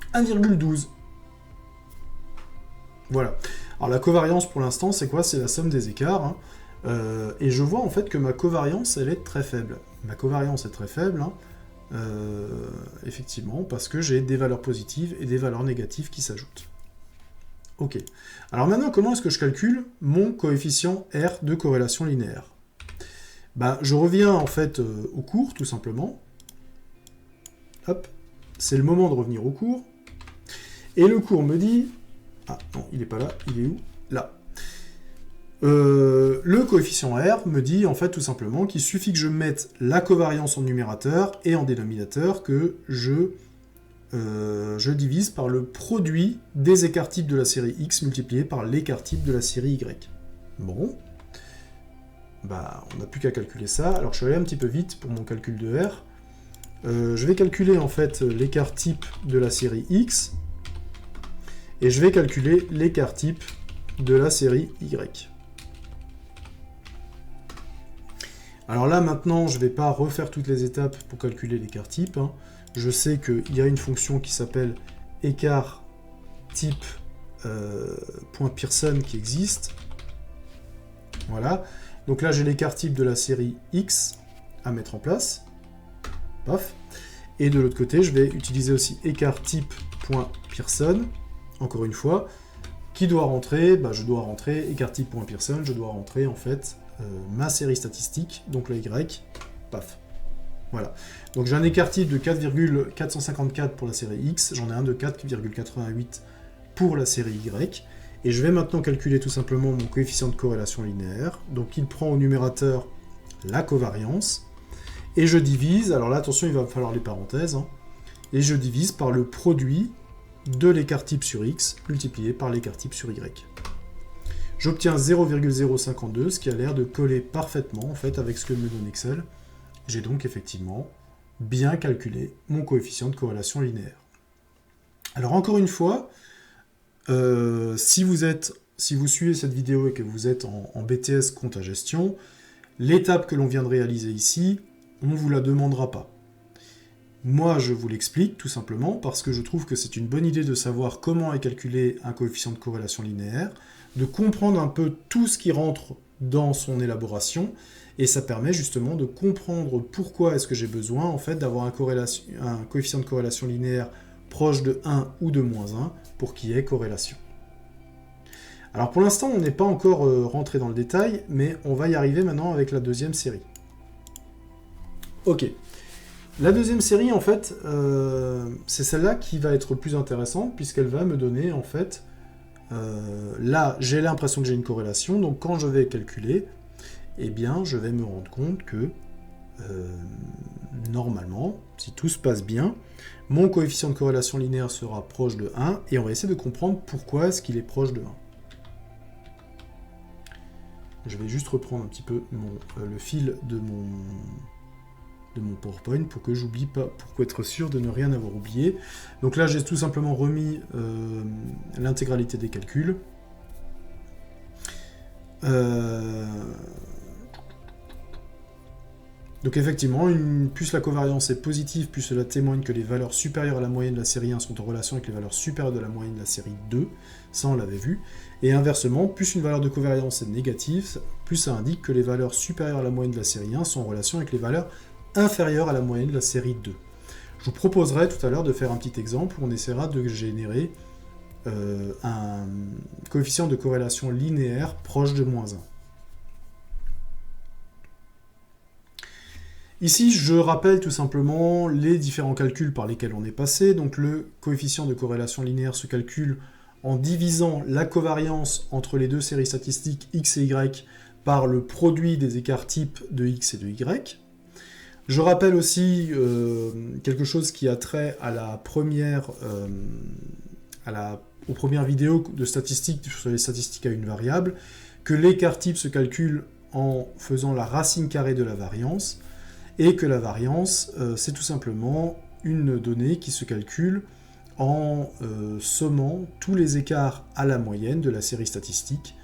« 1,12 ». Voilà. Alors la covariance pour l'instant c'est quoi? C'est la somme des écarts. Et je vois en fait que ma covariance elle est très faible. Ma covariance est très faible, effectivement, parce que j'ai des valeurs positives et des valeurs négatives qui s'ajoutent. Ok. Alors maintenant, comment est-ce que je calcule mon coefficient R de corrélation linéaire? Je reviens en fait au cours, tout simplement. Hop. C'est le moment de revenir au cours. Et le cours me dit... Ah non, il n'est pas là, il est où? Là. Le coefficient R me dit en fait tout simplement qu'il suffit que je mette la covariance en numérateur et en dénominateur que je je divise par le produit des écarts types de la série X multiplié par l'écart type de la série Y. Bon, bah, on n'a plus qu'à calculer ça. Alors je suis allé un petit peu vite pour mon calcul de R. Je vais calculer en fait l'écart type de la série X, et je vais calculer l'écart type de la série Y. Alors là, maintenant, je ne vais pas refaire toutes les étapes pour calculer l'écart type. Hein. Je sais qu'il y a une fonction qui s'appelle écart type point Pearson qui existe. Voilà. Donc là, j'ai l'écart type de la série X à mettre en place. Paf. Et de l'autre côté, je vais utiliser aussi écart type point Pearson, encore une fois, qui doit rentrer, bah, je dois rentrer écart type point Pearson, je dois rentrer en fait ma série statistique, donc la Y, paf. Voilà. Donc j'ai un écart type de 4,454 pour la série X, j'en ai un de 4,88 pour la série Y, et je vais maintenant calculer tout simplement mon coefficient de corrélation linéaire, donc il prend au numérateur la covariance, et je divise, alors là attention il va me falloir les parenthèses, hein, et je divise par le produit de l'écart type sur X multiplié par l'écart type sur Y. J'obtiens 0,052, ce qui a l'air de coller parfaitement en fait avec ce que me donne Excel. J'ai donc effectivement bien calculé mon coefficient de corrélation linéaire. Alors encore une fois, si vous suivez cette vidéo et que vous êtes en BTS compte à gestion, l'étape que l'on vient de réaliser ici, on ne vous la demandera pas. Moi, je vous l'explique tout simplement parce que je trouve que c'est une bonne idée de savoir comment est calculé un coefficient de corrélation linéaire, de comprendre un peu tout ce qui rentre dans son élaboration, et ça permet justement de comprendre pourquoi est-ce que j'ai besoin en fait d'avoir un coefficient de corrélation linéaire proche de 1 ou de moins 1 pour qu'il y ait corrélation. Alors pour l'instant, on n'est pas encore rentré dans le détail, mais on va y arriver maintenant avec la deuxième série. Ok. La deuxième série, en fait, c'est celle-là qui va être plus intéressante, puisqu'elle va me donner, en fait, là, j'ai l'impression que j'ai une corrélation, donc quand je vais calculer, eh bien, je vais me rendre compte que, normalement, si tout se passe bien, mon coefficient de corrélation linéaire sera proche de 1, et on va essayer de comprendre pourquoi est-ce qu'il est proche de 1. Je vais juste reprendre un petit peu le fil de mon PowerPoint pour que j'oublie pas, pour être sûr de ne rien avoir oublié. Donc là, j'ai tout simplement remis l'intégralité des calculs. Donc effectivement, plus la covariance est positive, plus cela témoigne que les valeurs supérieures à la moyenne de la série 1 sont en relation avec les valeurs supérieures de la moyenne de la série 2. Ça, on l'avait vu. Et inversement, plus une valeur de covariance est négative, plus ça indique que les valeurs supérieures à la moyenne de la série 1 sont en relation avec les valeurs inférieures à la moyenne de la série 2. Je vous proposerai tout à l'heure de faire un petit exemple où on essaiera de générer un coefficient de corrélation linéaire proche de moins 1. Ici, je rappelle tout simplement les différents calculs par lesquels on est passé. Donc le coefficient de corrélation linéaire se calcule en divisant la covariance entre les deux séries statistiques x et y par le produit des écarts types de x et de y. Je rappelle aussi quelque chose qui a trait à aux premières vidéos de statistiques sur les statistiques à une variable, que l'écart type se calcule en faisant la racine carrée de la variance, et que la variance, c'est tout simplement une donnée qui se calcule en sommant tous les écarts à la moyenne de la série statistique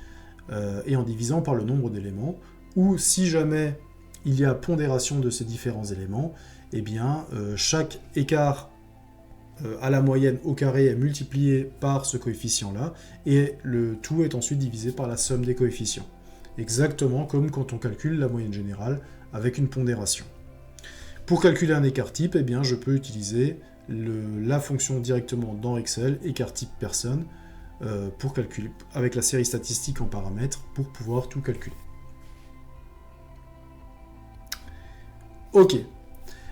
et en divisant par le nombre d'éléments, ou si jamais il y a pondération de ces différents éléments, eh bien chaque écart à la moyenne au carré est multiplié par ce coefficient-là, et le tout est ensuite divisé par la somme des coefficients. Exactement comme quand on calcule la moyenne générale avec une pondération. Pour calculer un écart type, eh bien, je peux utiliser la fonction directement dans Excel, écart type personne, pour calculer, avec la série statistique en paramètres, pour pouvoir tout calculer. Ok.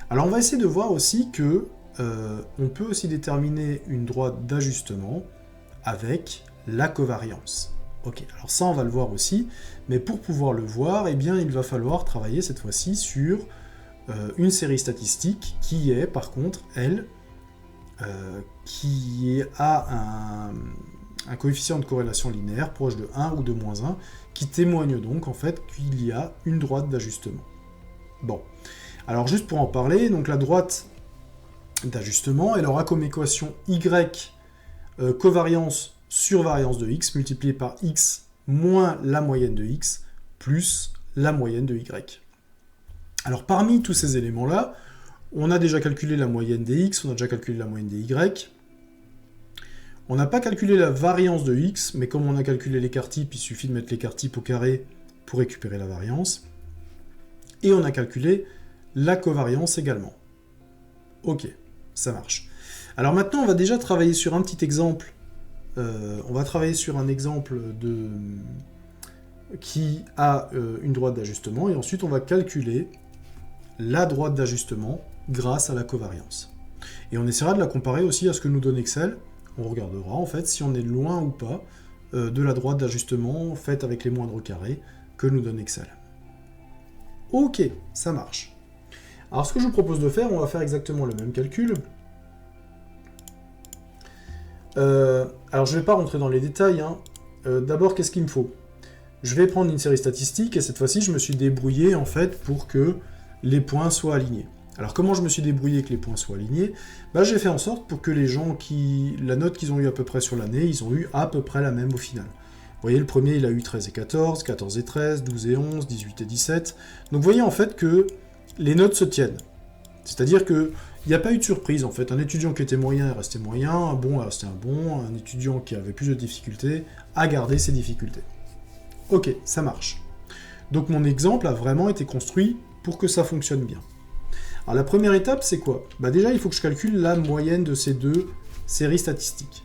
Alors on va essayer de voir aussi que on peut aussi déterminer une droite d'ajustement avec la covariance. Ok, alors ça on va le voir aussi, mais pour pouvoir le voir, eh bien, il va falloir travailler cette fois-ci sur une série statistique qui est, par contre, elle, qui a un coefficient de corrélation linéaire proche de 1 ou de moins 1, qui témoigne donc en fait qu'il y a une droite d'ajustement. Bon, alors juste pour en parler, donc la droite d'ajustement, elle aura comme équation y covariance sur variance de x multiplié par x moins la moyenne de x plus la moyenne de y. Alors parmi tous ces éléments-là, on a déjà calculé la moyenne des x, on a déjà calculé la moyenne des y. On n'a pas calculé la variance de x, mais comme on a calculé l'écart type, il suffit de mettre l'écart type au carré pour récupérer la variance. Et on a calculé la covariance également. Ok, ça marche. Alors maintenant, on va déjà travailler sur un petit exemple. On va travailler sur un exemple qui a une droite d'ajustement, et ensuite on va calculer la droite d'ajustement grâce à la covariance. Et on essaiera de la comparer aussi à ce que nous donne Excel. On regardera en fait si on est loin ou pas de la droite d'ajustement faite avec les moindres carrés que nous donne Excel. Ok, ça marche. Alors ce que je vous propose de faire, on va faire exactement le même calcul. Alors je ne vais pas rentrer dans les détails. D'abord, qu'est-ce qu'il me faut? Je vais prendre une série statistique et cette fois-ci, je me suis débrouillé en fait pour que les points soient alignés. Alors comment je me suis débrouillé que les points soient alignés? J'ai fait en sorte pour que les gens la note qu'ils ont eu à peu près sur l'année, ils ont eu à peu près la même au final. Vous voyez, le premier, il a eu 13 et 14, 14 et 13, 12 et 11, 18 et 17. Donc vous voyez en fait que les notes se tiennent. C'est-à-dire qu'il n'y a pas eu de surprise en fait. Un étudiant qui était moyen est resté moyen, un bon est resté un bon, un étudiant qui avait plus de difficultés a gardé ses difficultés. Ok, ça marche. Donc mon exemple a vraiment été construit pour que ça fonctionne bien. Alors la première étape, c'est quoi? Déjà, il faut que je calcule la moyenne de ces deux séries statistiques.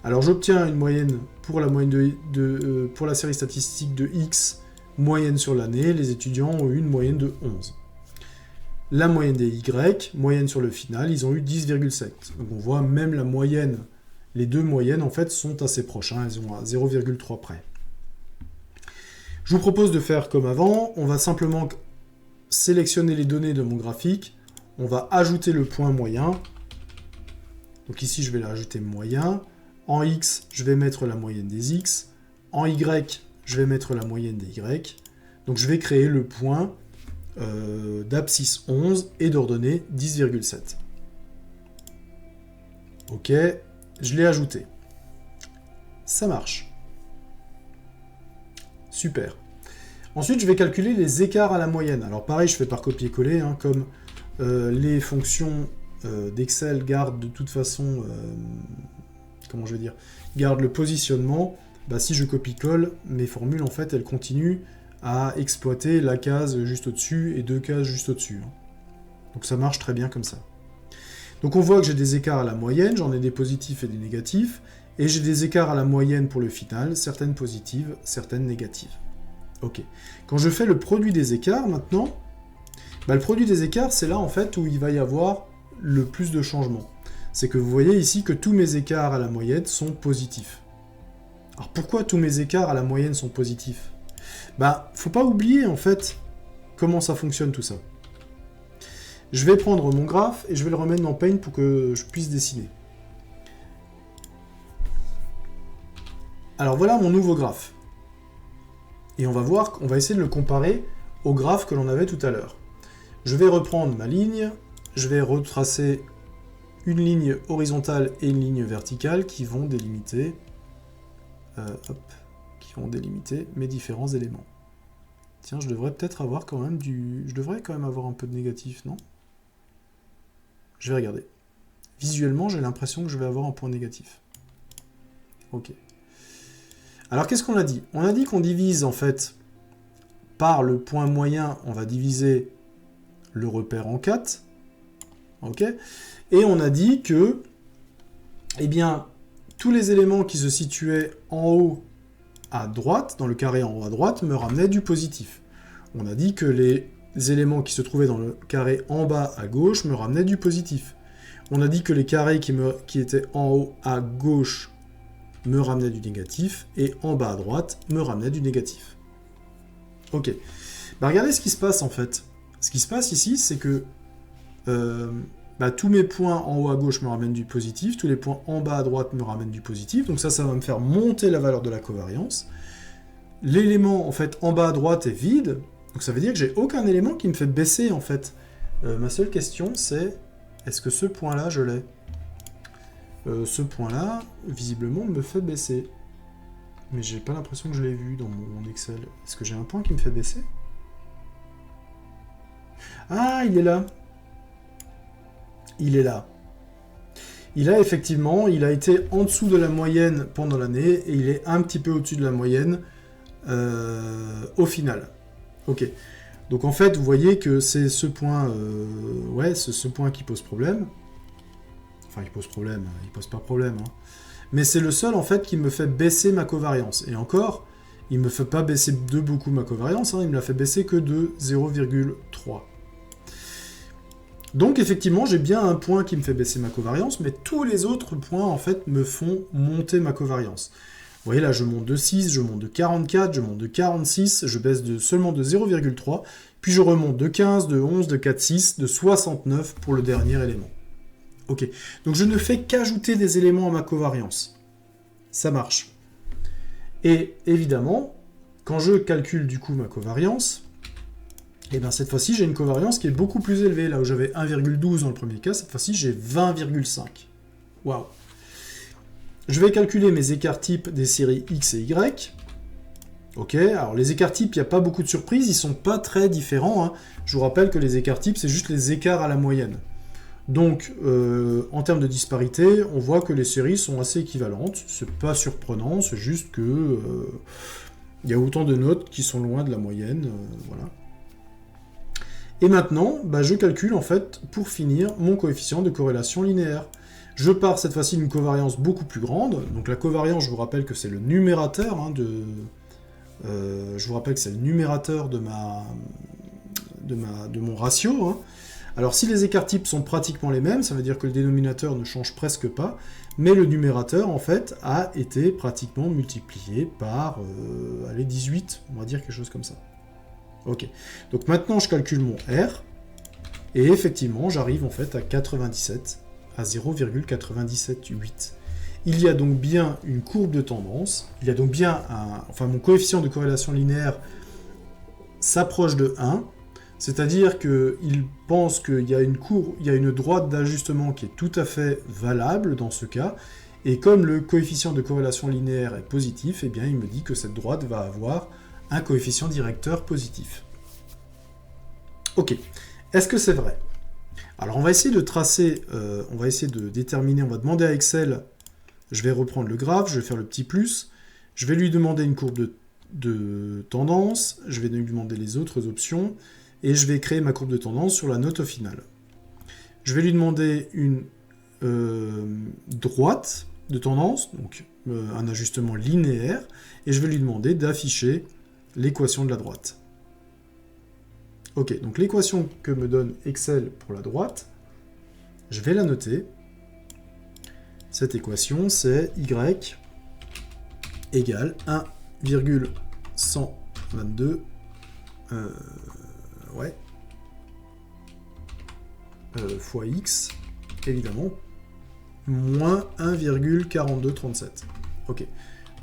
Alors j'obtiens une moyenne pour la pour la série statistique de x, moyenne sur l'année. Les étudiants ont eu une moyenne de 11. La moyenne des y, moyenne sur le final, ils ont eu 10,7. Donc on voit même la moyenne, les deux moyennes en fait sont assez proches, elles ont à 0,3 près. Je vous propose de faire comme avant, on va simplement sélectionner les données de mon graphique, on va ajouter le point moyen, donc ici je vais l'ajouter moyen, en x je vais mettre la moyenne des x, en y je vais mettre la moyenne des y, donc je vais créer le point d'abscisse 11 et d'ordonnée 10,7. Ok, je l'ai ajouté. Ça marche. Super. Ensuite, je vais calculer les écarts à la moyenne. Alors pareil, je fais par copier-coller, comme les fonctions d'Excel gardent de toute façon, gardent le positionnement. Si je copie-colle, mes formules, en fait, elles continuent à exploiter la case juste au-dessus et deux cases juste au-dessus. Donc ça marche très bien comme ça. Donc on voit que j'ai des écarts à la moyenne, j'en ai des positifs et des négatifs, et j'ai des écarts à la moyenne pour le final, certaines positives, certaines négatives. Ok. Quand je fais le produit des écarts maintenant, le produit des écarts, c'est là en fait où il va y avoir le plus de changements. C'est que vous voyez ici que tous mes écarts à la moyenne sont positifs. Alors pourquoi tous mes écarts à la moyenne sont positifs? Faut pas oublier en fait comment ça fonctionne tout ça. Je vais prendre mon graphe et je vais le remettre dans Paint pour que je puisse dessiner. Alors voilà mon nouveau graphe. Et on va essayer de le comparer au graphe que l'on avait tout à l'heure. Je vais reprendre ma ligne, je vais retracer une ligne horizontale et une ligne verticale qui vont délimiter, mes différents éléments. Tiens, je devrais peut-être avoir quand même avoir un peu de négatif, non? Je vais regarder. Visuellement, j'ai l'impression que je vais avoir un point négatif. Ok. Alors, qu'est-ce qu'on a dit? On a dit qu'on divise, en fait, par le point moyen, on va diviser le repère en 4. Ok? Et on a dit que, tous les éléments qui se situaient en haut à droite, dans le carré en haut à droite, me ramenaient du positif. On a dit que les éléments qui se trouvaient dans le carré en bas à gauche me ramenaient du positif. On a dit que les carrés qui étaient en haut à gauche me ramenaient du négatif, et en bas à droite me ramenaient du négatif. Ok. Regardez ce qui se passe en fait. Ce qui se passe ici, c'est que bah, tous mes points en haut à gauche me ramènent du positif, tous les points en bas à droite me ramènent du positif, donc ça va me faire monter la valeur de la covariance. L'élément, en fait, en bas à droite est vide, donc ça veut dire que j'ai aucun élément qui me fait baisser, en fait. Ma seule question, c'est, est-ce que ce point-là, je l'ai? Ce point-là, visiblement, me fait baisser. Mais j'ai pas l'impression que je l'ai vu dans mon Excel. Est-ce que j'ai un point qui me fait baisser? Ah, il est là. Il est là. Il a effectivement, il a été en dessous de la moyenne pendant l'année, et il est un petit peu au-dessus de la moyenne au final. Ok. Donc en fait, vous voyez que c'est ce point, ouais, c'est ce point qui pose problème. Enfin, il pose problème, il pose pas problème. Hein. Mais c'est le seul, en fait, qui me fait baisser ma covariance. Et encore, il me fait pas baisser de beaucoup ma covariance, hein, il me la fait baisser que de 0,3. Donc, effectivement, j'ai bien un point qui me fait baisser ma covariance, mais tous les autres points, en fait, me font monter ma covariance. Vous voyez, là, je monte de 6, je monte de 44, je monte de 46, je baisse seulement de 0,3, puis je remonte de 15, de 11, de 4,6, de 69 pour le dernier élément. Ok, donc je ne fais qu'ajouter des éléments à ma covariance. Ça marche. Et évidemment, quand je calcule du coup ma covariance, et bien cette fois-ci j'ai une covariance qui est beaucoup plus élevée. Là où j'avais 1,12 dans le premier cas, cette fois-ci j'ai 20,5. Waouh. Je vais calculer mes écarts types des séries X et Y. Ok, alors les écarts types, il n'y a pas beaucoup de surprises, ils ne sont pas très différents. Hein. Je vous rappelle que les écarts types, c'est juste les écarts à la moyenne. Donc, en termes de disparité, on voit que les séries sont assez équivalentes. C'est pas surprenant, c'est juste que il y a autant de notes qui sont loin de la moyenne, voilà. Et maintenant, bah, je calcule en fait, pour finir, mon coefficient de corrélation linéaire. Je pars cette fois-ci d'une covariance beaucoup plus grande. Donc la covariance, je vous rappelle que c'est le numérateur hein, je vous rappelle que c'est le numérateur de mon ratio. Hein. Alors si les écarts types sont pratiquement les mêmes, ça veut dire que le dénominateur ne change presque pas, mais le numérateur en fait a été pratiquement multiplié par allez, 18, on va dire quelque chose comme ça. Ok, donc maintenant je calcule mon R, et effectivement j'arrive en fait à 97, à 0,978. Il y a donc bien une courbe de tendance, il y a donc bien enfin mon coefficient de corrélation linéaire s'approche de 1, c'est-à-dire qu'il pense qu'il y a une droite d'ajustement qui est tout à fait valable dans ce cas, et comme le coefficient de corrélation linéaire est positif, eh bien il me dit que cette droite va avoir un coefficient directeur positif. Ok, est-ce que c'est vrai? Alors on va essayer de tracer, on va essayer de déterminer, on va demander à Excel, je vais reprendre le graphe, je vais faire le petit plus, je vais lui demander une courbe de tendance, je vais lui demander les autres options, et je vais créer ma courbe de tendance sur la note au final. Je vais lui demander une droite de tendance, donc un ajustement linéaire, et je vais lui demander d'afficher l'équation de la droite. Ok, donc l'équation que me donne Excel pour la droite, je vais la noter. Cette équation, c'est y égale 1,122 fois x, évidemment, moins 1,4237. Ok,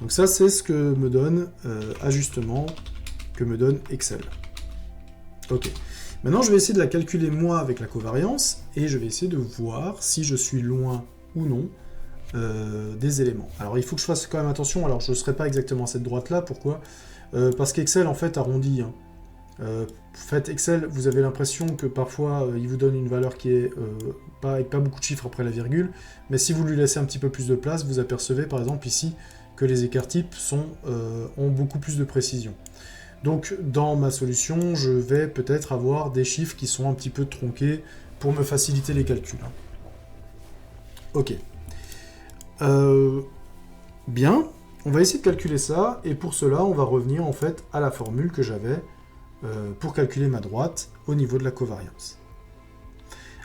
donc ça c'est ce que me donne ajustement que me donne Excel. Ok, maintenant je vais essayer de la calculer moi avec la covariance et je vais essayer de voir si je suis loin ou non des éléments. Alors il faut que je fasse quand même attention, alors je ne serai pas exactement à cette droite là, pourquoi parce qu'Excel en fait arrondit. Hein. En fait, Excel, vous avez l'impression que parfois il vous donne une valeur qui est avec pas beaucoup de chiffres après la virgule, mais si vous lui laissez un petit peu plus de place, vous apercevez par exemple ici que les écarts types ont beaucoup plus de précision. Donc dans ma solution, je vais peut-être avoir des chiffres qui sont un petit peu tronqués pour me faciliter les calculs. Ok. Bien, on va essayer de calculer ça, et pour cela, on va revenir en fait à la formule que j'avais pour calculer ma droite au niveau de la covariance.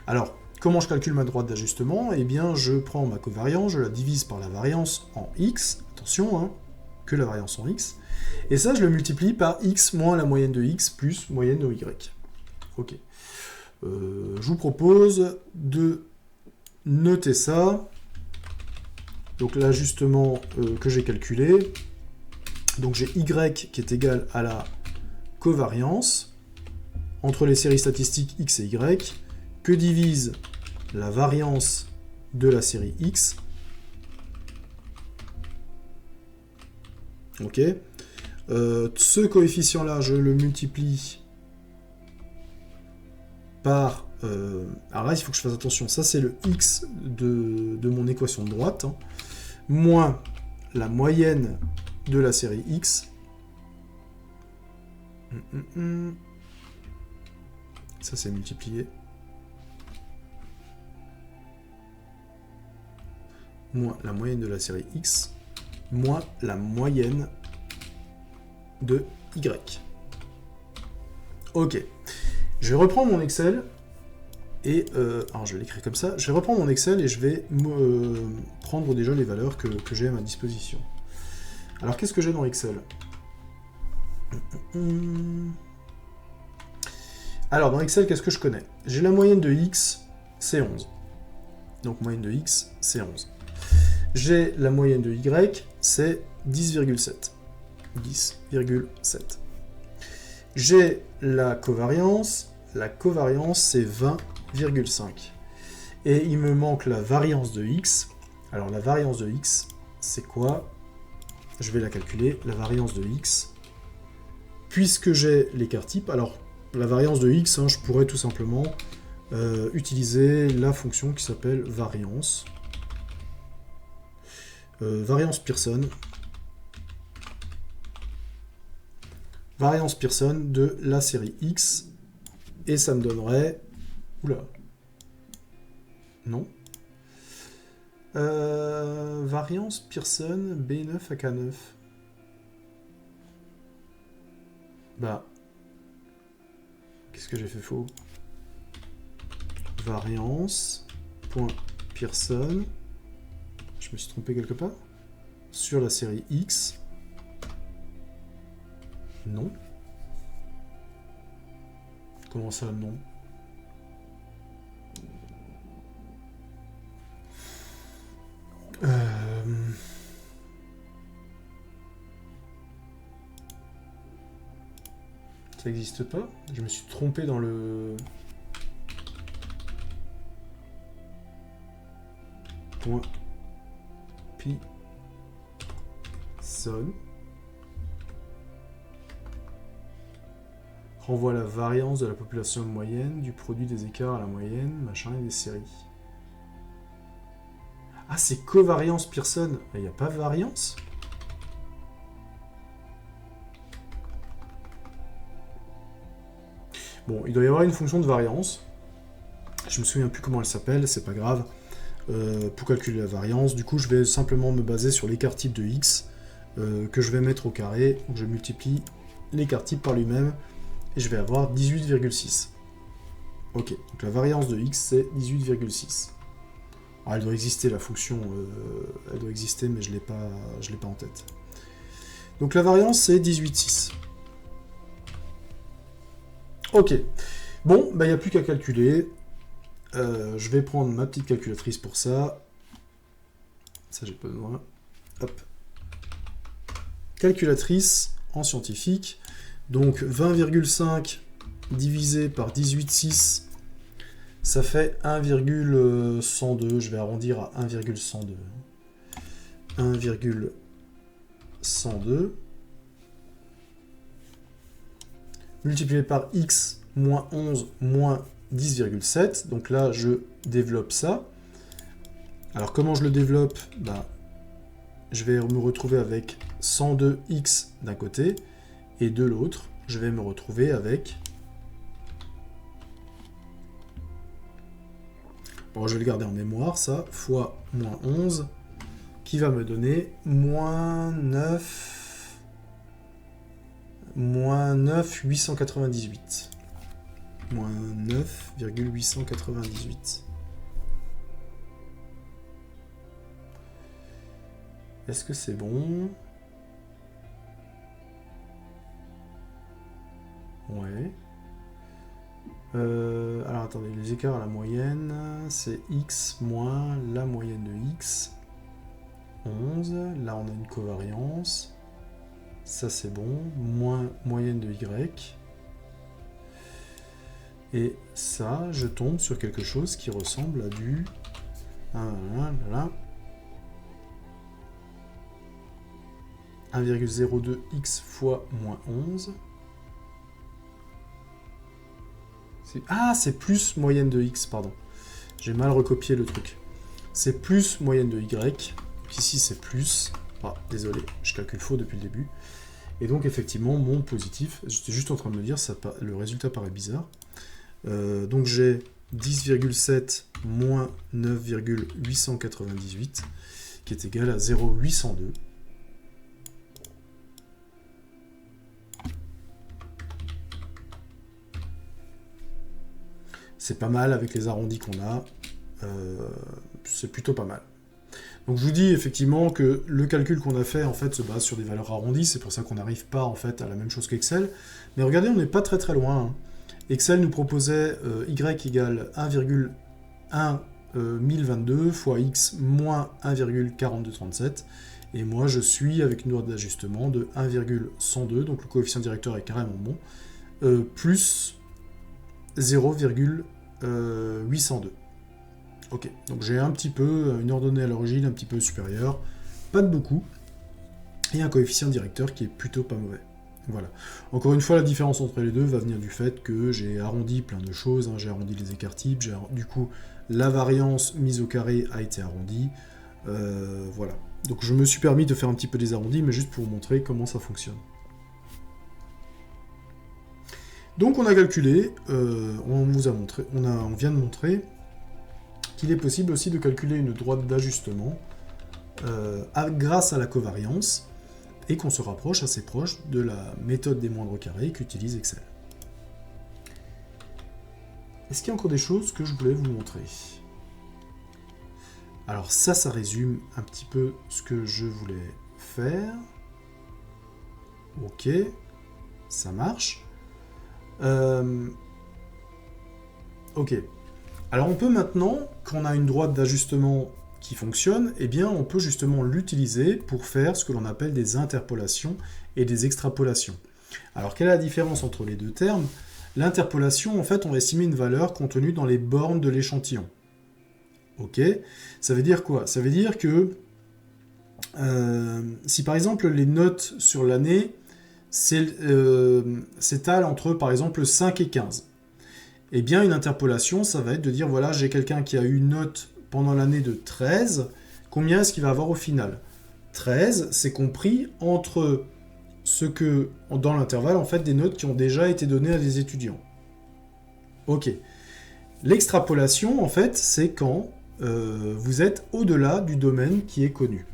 Alors, comment je calcule ma droite d'ajustement? Eh bien, je prends ma covariance, je la divise par la variance en x, attention, hein, que la variance en x, et ça, je le multiplie par x moins la moyenne de x plus moyenne de y. Ok. Je vous propose de noter ça. Donc l'ajustement que j'ai calculé. Donc j'ai Y qui est égal à la covariance entre les séries statistiques X et Y, que divise la variance de la série X. Ok. Ce coefficient-là, je le multiplie par... alors là, il faut que je fasse attention. Ça, c'est le X de mon équation de droite, hein, moins la moyenne de la série X. Ça, c'est multiplié. Moins la moyenne de la série X, moins la moyenne de Y. Ok. Je vais reprendre mon Excel, et... alors, je vais l'écrire comme ça. Je vais reprendre mon Excel, et je vais prendre déjà les valeurs que j'ai à ma disposition. Alors, qu'est-ce que j'ai dans Excel? Alors, dans Excel, qu'est-ce que je connais? J'ai la moyenne de X, c'est 11. Donc, moyenne de X, c'est 11. J'ai la moyenne de Y, c'est 10,7. 10,7. J'ai la covariance c'est 20,5. Et il me manque la variance de X. Alors la variance de X, c'est quoi? Je vais la calculer. La variance de X, puisque j'ai l'écart type, alors la variance de X, hein, je pourrais tout simplement utiliser la fonction qui s'appelle variance. Variance Pearson. Variance Pearson de la série X. Et ça me donnerait... Oula. Non. Variance Pearson B9 à K9. Bah. Qu'est-ce que j'ai fait faux? Variance. Point Pearson. Je me suis trompé quelque part. Sur la série X. Non. Comment ça, non? Ça n'existe pas? Je me suis trompé dans le... Point Pearson. Renvoie la variance de la population moyenne, du produit des écarts à la moyenne, machin, et des séries. Ah, c'est covariance Pearson. Il n'y a pas variance? Bon, il doit y avoir une fonction de variance. Je me souviens plus comment elle s'appelle, c'est pas grave. Pour calculer la variance, du coup, je vais simplement me baser sur l'écart type de X, que je vais mettre au carré. Donc, je multiplie l'écart type par lui-même. Et je vais avoir 18,6. Ok, donc la variance de X, c'est 18,6. Alors, elle doit exister, la fonction, elle doit exister, mais je l'ai pas en tête. Donc la variance, c'est 18,6. Ok. Bon, bah, il n'y a plus qu'à calculer. Je vais prendre ma petite calculatrice pour ça. Ça, j'ai pas besoin. Hop. Calculatrice en scientifique. Donc 20,5 divisé par 18,6, ça fait 1,102. Je vais arrondir à 1,102. 1,102. Multiplié par x moins 11 moins 10,7. Donc là, je développe ça. Alors comment je le développe? Bah, je vais me retrouver avec 102x d'un côté. Et de l'autre, je vais me retrouver avec... Bon, je vais le garder en mémoire, ça, fois moins 11, qui va me donner moins 9... Moins 9,898. Moins 9,898. Est-ce que c'est bon? Ouais. Alors attendez, les écarts à la moyenne, c'est x moins la moyenne de x, 11. Là on a une covariance, ça c'est bon, moins moyenne de y. Et ça, je tombe sur quelque chose qui ressemble à du 1,02x fois moins 11. Ah, c'est plus moyenne de x, pardon. J'ai mal recopié le truc. C'est plus moyenne de y. Donc ici, c'est plus. Ah, désolé, je calcule faux depuis le début. Et donc, effectivement, mon positif, j'étais juste en train de me dire, le résultat paraît bizarre. Donc, j'ai 10,7 moins 9,898, qui est égal à 0,802. C'est pas mal avec les arrondis qu'on a, c'est plutôt pas mal. Donc je vous dis effectivement que le calcul qu'on a fait en fait se base sur des valeurs arrondies, c'est pour ça qu'on n'arrive pas en fait à la même chose qu'Excel. Mais regardez, on n'est pas très loin. Hein. Excel nous proposait y égale 1,1022 fois x moins 1,4237. Et moi je suis avec une droite d'ajustement de 1,102, donc le coefficient directeur est carrément bon, plus 0,802. Ok, donc j'ai un petit peu une ordonnée à l'origine un petit peu supérieure, pas de beaucoup, et un coefficient directeur qui est plutôt pas mauvais. Voilà. Encore une fois, la différence entre les deux va venir du fait que j'ai arrondi plein de choses, hein. J'ai arrondi les écarts types, du coup la variance mise au carré a été arrondie, voilà. Donc je me suis permis de faire un petit peu des arrondis, mais juste pour vous montrer comment ça fonctionne. Donc on a calculé, on vient de montrer qu'il est possible aussi de calculer une droite d'ajustement grâce à la covariance et qu'on se rapproche assez proche de la méthode des moindres carrés qu'utilise Excel. Est-ce qu'il y a encore des choses que je voulais vous montrer? Alors ça résume un petit peu ce que je voulais faire. Ok, ça marche. Ok. Alors on peut maintenant, quand on a une droite d'ajustement qui fonctionne, eh bien on peut justement l'utiliser pour faire ce que l'on appelle des interpolations et des extrapolations. Alors quelle est la différence entre les deux termes? L'interpolation, en fait, on va estimer une valeur contenue dans les bornes de l'échantillon. Ok? Ça veut dire quoi? Ça veut dire que si par exemple les notes sur l'année s'étalent entre par exemple 5 et 15, eh bien une interpolation, ça va être de dire voilà, j'ai quelqu'un qui a eu une note pendant l'année de 13, combien est-ce qu'il va avoir au final? 13, c'est compris entre ce que, dans l'intervalle, en fait, des notes qui ont déjà été données à des étudiants. Ok. L'extrapolation, en fait, c'est quand vous êtes au-delà du domaine qui est connu.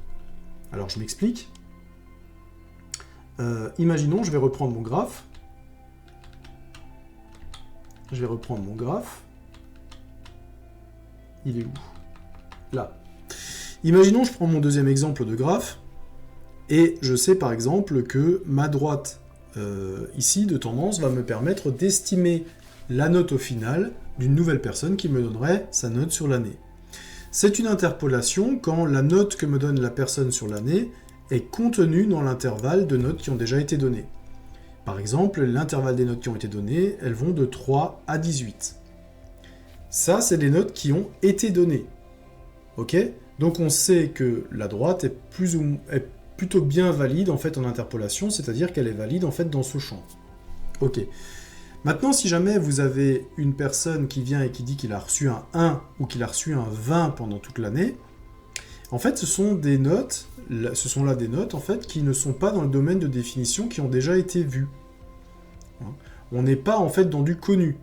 Alors, je m'explique. Imaginons, je vais reprendre mon graphe. Il est où? Là. Imaginons, je prends mon deuxième exemple de graphe, et je sais par exemple que ma droite ici de tendance va me permettre d'estimer la note au final d'une nouvelle personne qui me donnerait sa note sur l'année. C'est une interpolation quand la note que me donne la personne sur l'année est contenue dans l'intervalle de notes qui ont déjà été données. Par exemple, l'intervalle des notes qui ont été données, elles vont de 3 à 18. Ça, c'est des notes qui ont été données. Ok? Donc on sait que la droite est plutôt bien valide en fait en interpolation, c'est-à-dire qu'elle est valide en fait dans ce champ. Ok. Maintenant, si jamais vous avez une personne qui vient et qui dit qu'il a reçu un 1 ou qu'il a reçu un 20 pendant toute l'année, en fait, ce sont là des notes en fait qui ne sont pas dans le domaine de définition, qui ont déjà été vues. On n'est pas en fait dans du connu.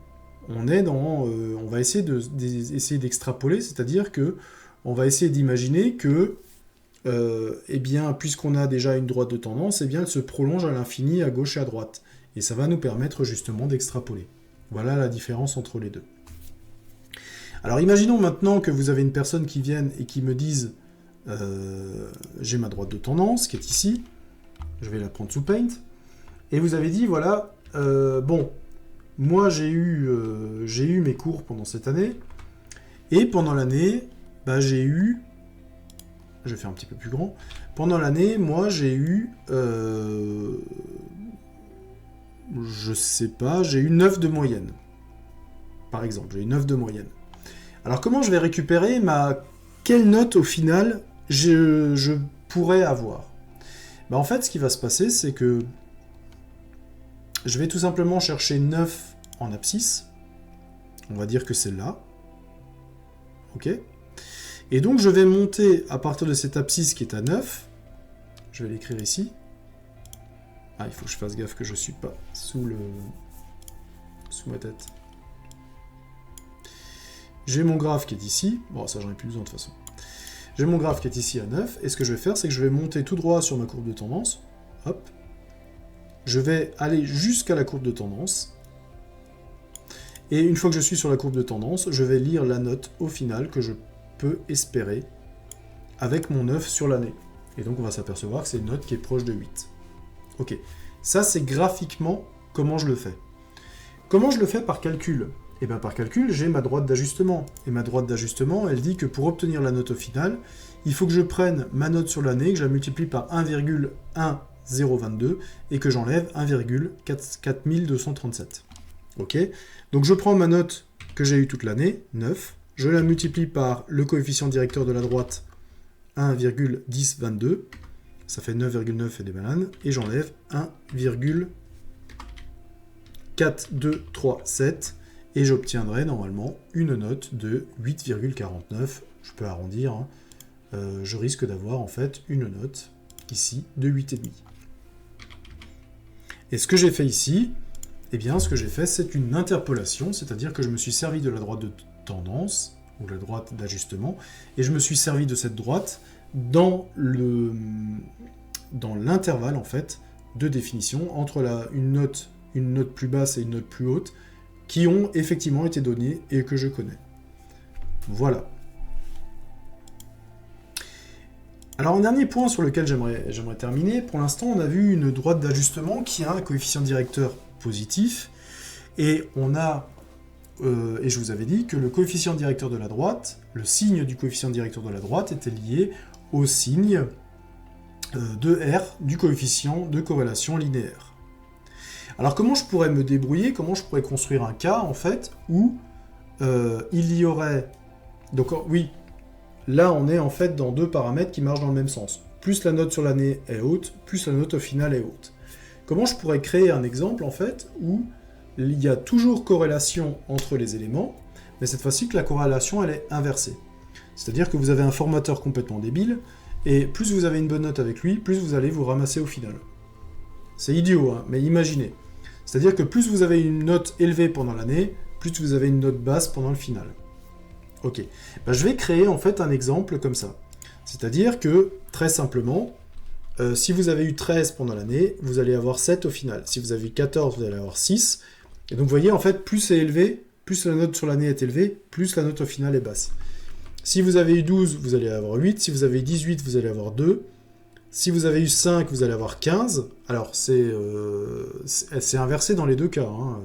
On va essayer d'extrapoler, c'est-à-dire que on va essayer d'imaginer que, eh bien, puisqu'on a déjà une droite de tendance, eh bien, elle se prolonge à l'infini à gauche et à droite. Et ça va nous permettre justement d'extrapoler. Voilà la différence entre les deux. Alors imaginons maintenant que vous avez une personne qui vienne et qui me dise j'ai ma droite de tendance qui est ici, je vais la prendre sous Paint, et vous avez dit voilà, bon, moi j'ai eu mes cours pendant cette année, et pendant l'année, bah, j'ai eu... Je vais faire un petit peu plus grand. Pendant l'année, moi j'ai eu... je sais pas, j'ai eu 9 de moyenne. Par exemple, j'ai eu 9 de moyenne. Alors comment je vais récupérer quelle note au final je pourrais avoir? Bah, en fait, ce qui va se passer, c'est que je vais tout simplement chercher 9 en abscisse. On va dire que c'est là. Ok. Et donc, je vais monter à partir de cette abscisse qui est à 9. Je vais l'écrire ici. Ah, il faut que je fasse gaffe que je ne suis pas sous ma tête. J'ai mon graphe qui est ici. Bon, ça, j'en ai plus besoin de toute façon. J'ai mon graphe qui est ici à 9. Et ce que je vais faire, c'est que je vais monter tout droit sur ma courbe de tendance. Hop. Je vais aller jusqu'à la courbe de tendance. Et une fois que je suis sur la courbe de tendance, je vais lire la note au final que je peux espérer avec mon 9 sur l'année. Et donc, on va s'apercevoir que c'est une note qui est proche de 8. Ok. Ça, c'est graphiquement comment je le fais. Comment je le fais par calcul? Et bien par calcul, j'ai ma droite d'ajustement. Et ma droite d'ajustement, elle dit que pour obtenir la note au final, il faut que je prenne ma note sur l'année, que je la multiplie par 1,1022 et que j'enlève 1,4237. Ok. Donc je prends ma note que j'ai eue toute l'année, 9, je la multiplie par le coefficient directeur de la droite, 1,1022, ça fait 9,9 et des bananes, et j'enlève 1,4237, et j'obtiendrai normalement une note de 8,49. Je peux arrondir, hein. Je risque d'avoir en fait une note ici de 8,5. Et ce que j'ai fait ici, eh bien ce que j'ai fait c'est une interpolation, c'est-à-dire que je me suis servi de la droite de tendance, ou la droite d'ajustement, et je me suis servi de cette droite dans l'intervalle en fait de définition entre une note plus basse et une note plus haute, qui ont effectivement été données et que je connais. Voilà. Alors un dernier point sur lequel j'aimerais terminer, pour l'instant on a vu une droite d'ajustement qui a un coefficient directeur positif, et on a, et je vous avais dit que le coefficient directeur de la droite, le signe du coefficient directeur de la droite était lié au signe de R du coefficient de corrélation linéaire. Alors comment je pourrais me débrouiller, comment je pourrais construire un cas en fait où il y aurait... Donc oui, là on est en fait dans deux paramètres qui marchent dans le même sens. Plus la note sur l'année est haute, plus la note au final est haute. Comment je pourrais créer un exemple en fait où il y a toujours corrélation entre les éléments, mais cette fois-ci que la corrélation elle est inversée. C'est-à-dire que vous avez un formateur complètement débile, et plus vous avez une bonne note avec lui, plus vous allez vous ramasser au final. C'est idiot, hein, mais imaginez. C'est-à-dire que plus vous avez une note élevée pendant l'année, plus vous avez une note basse pendant le final. Ok. Ben, je vais créer en fait un exemple comme ça. C'est-à-dire que, très simplement, si vous avez eu 13 pendant l'année, vous allez avoir 7 au final. Si vous avez eu 14, vous allez avoir 6. Et donc vous voyez, en fait, plus c'est élevé, plus la note sur l'année est élevée, plus la note au final est basse. Si vous avez eu 12, vous allez avoir 8. Si vous avez eu 18, vous allez avoir 2. Si vous avez eu 5, vous allez avoir 15. Alors, c'est inversé dans les deux cas. Hein.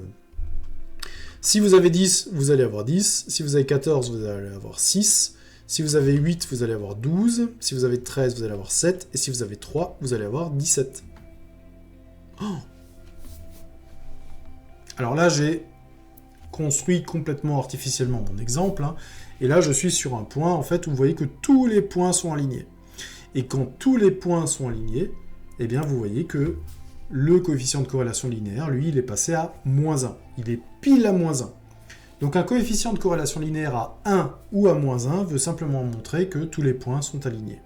Si vous avez 10, vous allez avoir 10. Si vous avez 14, vous allez avoir 6. Si vous avez 8, vous allez avoir 12. Si vous avez 13, vous allez avoir 7. Et si vous avez 3, vous allez avoir 17. Oh. Alors là, j'ai construit complètement artificiellement mon exemple. Hein. Et là, je suis sur un point, en fait, où vous voyez que tous les points sont alignés. Et quand tous les points sont alignés, eh bien vous voyez que le coefficient de corrélation linéaire, lui, il est passé à -1. Il est pile à -1. Donc un coefficient de corrélation linéaire à 1 ou à -1 veut simplement montrer que tous les points sont alignés.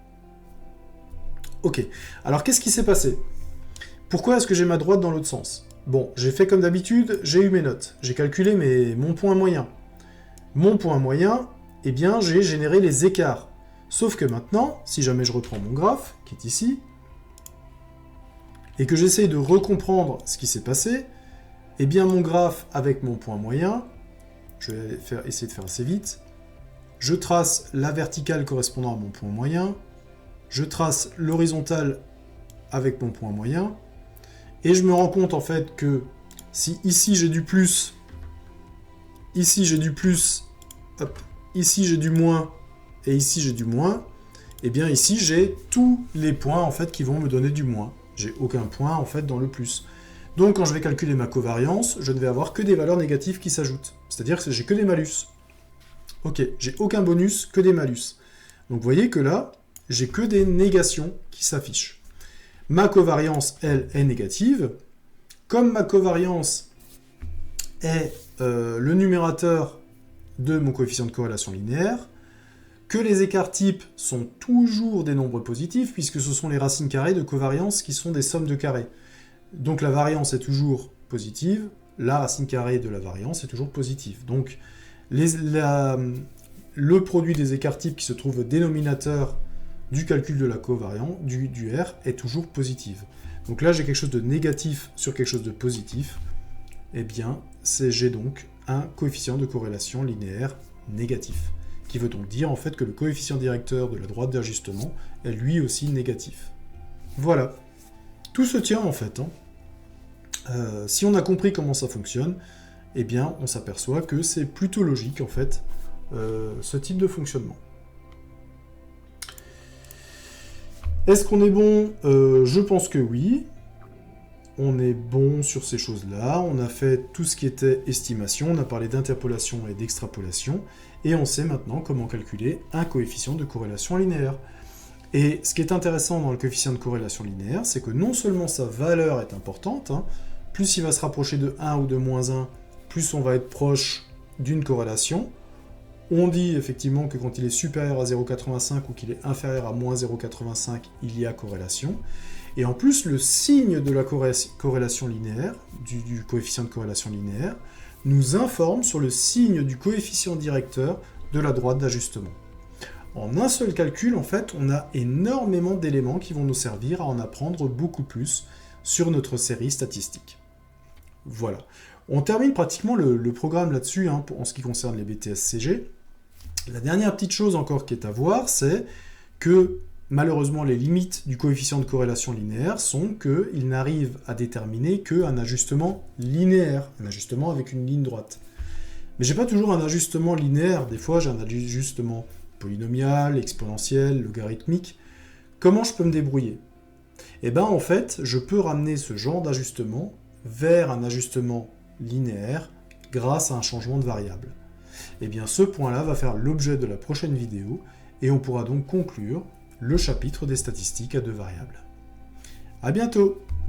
Ok, alors qu'est-ce qui s'est passé? Pourquoi est-ce que j'ai ma droite dans l'autre sens? Bon, j'ai fait comme d'habitude, j'ai eu mes notes. J'ai calculé mon point moyen. Mon point moyen, eh bien j'ai généré les écarts. Sauf que maintenant, si jamais je reprends mon graphe, qui est ici, et que j'essaye de recomprendre ce qui s'est passé, eh bien mon graphe avec mon point moyen, je vais essayer de faire assez vite, je trace la verticale correspondant à mon point moyen, je trace l'horizontale avec mon point moyen, et je me rends compte en fait que si ici j'ai du plus ici j'ai du plus, hop, ici j'ai du moins, et ici j'ai du moins, et bien ici j'ai tous les points en fait qui vont me donner du moins. J'ai aucun point en fait dans le plus. Donc quand je vais calculer ma covariance, je ne vais avoir que des valeurs négatives qui s'ajoutent. C'est-à-dire que j'ai que des malus. Ok, j'ai aucun bonus, que des malus. Donc vous voyez que là, j'ai que des négations qui s'affichent. Ma covariance, elle, est négative. Comme ma covariance est le numérateur de mon coefficient de corrélation linéaire, que les écarts types sont toujours des nombres positifs, puisque ce sont les racines carrées de covariance qui sont des sommes de carrés. Donc la variance est toujours positive, la racine carrée de la variance est toujours positive. Donc le produit des écarts types qui se trouve au dénominateur du calcul de la covariance, du R, est toujours positive. Donc là, j'ai quelque chose de négatif sur quelque chose de positif. Eh bien, j'ai donc un coefficient de corrélation linéaire négatif, qui veut donc dire en fait que le coefficient directeur de la droite d'ajustement est lui aussi négatif. Voilà. Tout se tient en fait. Si on a compris comment ça fonctionne, eh bien, on s'aperçoit que c'est plutôt logique en fait, ce type de fonctionnement. Est-ce qu'on est bon? Je pense que oui. On est bon sur ces choses-là. On a fait tout ce qui était estimation. On a parlé d'interpolation et d'extrapolation. Et on sait maintenant comment calculer un coefficient de corrélation linéaire. Et ce qui est intéressant dans le coefficient de corrélation linéaire, c'est que non seulement sa valeur est importante, plus il va se rapprocher de 1 ou de moins 1, plus on va être proche d'une corrélation. On dit effectivement que quand il est supérieur à 0,85 ou qu'il est inférieur à moins 0,85, il y a corrélation. Et en plus, le signe de la corrélation linéaire, du coefficient de corrélation linéaire, nous informe sur le signe du coefficient directeur de la droite d'ajustement. En un seul calcul, en fait, on a énormément d'éléments qui vont nous servir à en apprendre beaucoup plus sur notre série statistique. Voilà. On termine pratiquement le programme là-dessus, en ce qui concerne les BTS-CG. La dernière petite chose encore qui est à voir, c'est que malheureusement les limites du coefficient de corrélation linéaire sont qu'il n'arrive à déterminer qu'un ajustement linéaire, un ajustement avec une ligne droite. Mais j'ai pas toujours un ajustement linéaire, des fois j'ai un ajustement polynomial, exponentiel, logarithmique. Comment je peux me débrouiller? Eh bien en fait, je peux ramener ce genre d'ajustement vers un ajustement linéaire grâce à un changement de variable. Eh bien ce point-là va faire l'objet de la prochaine vidéo et on pourra donc conclure le chapitre des statistiques à deux variables. À bientôt!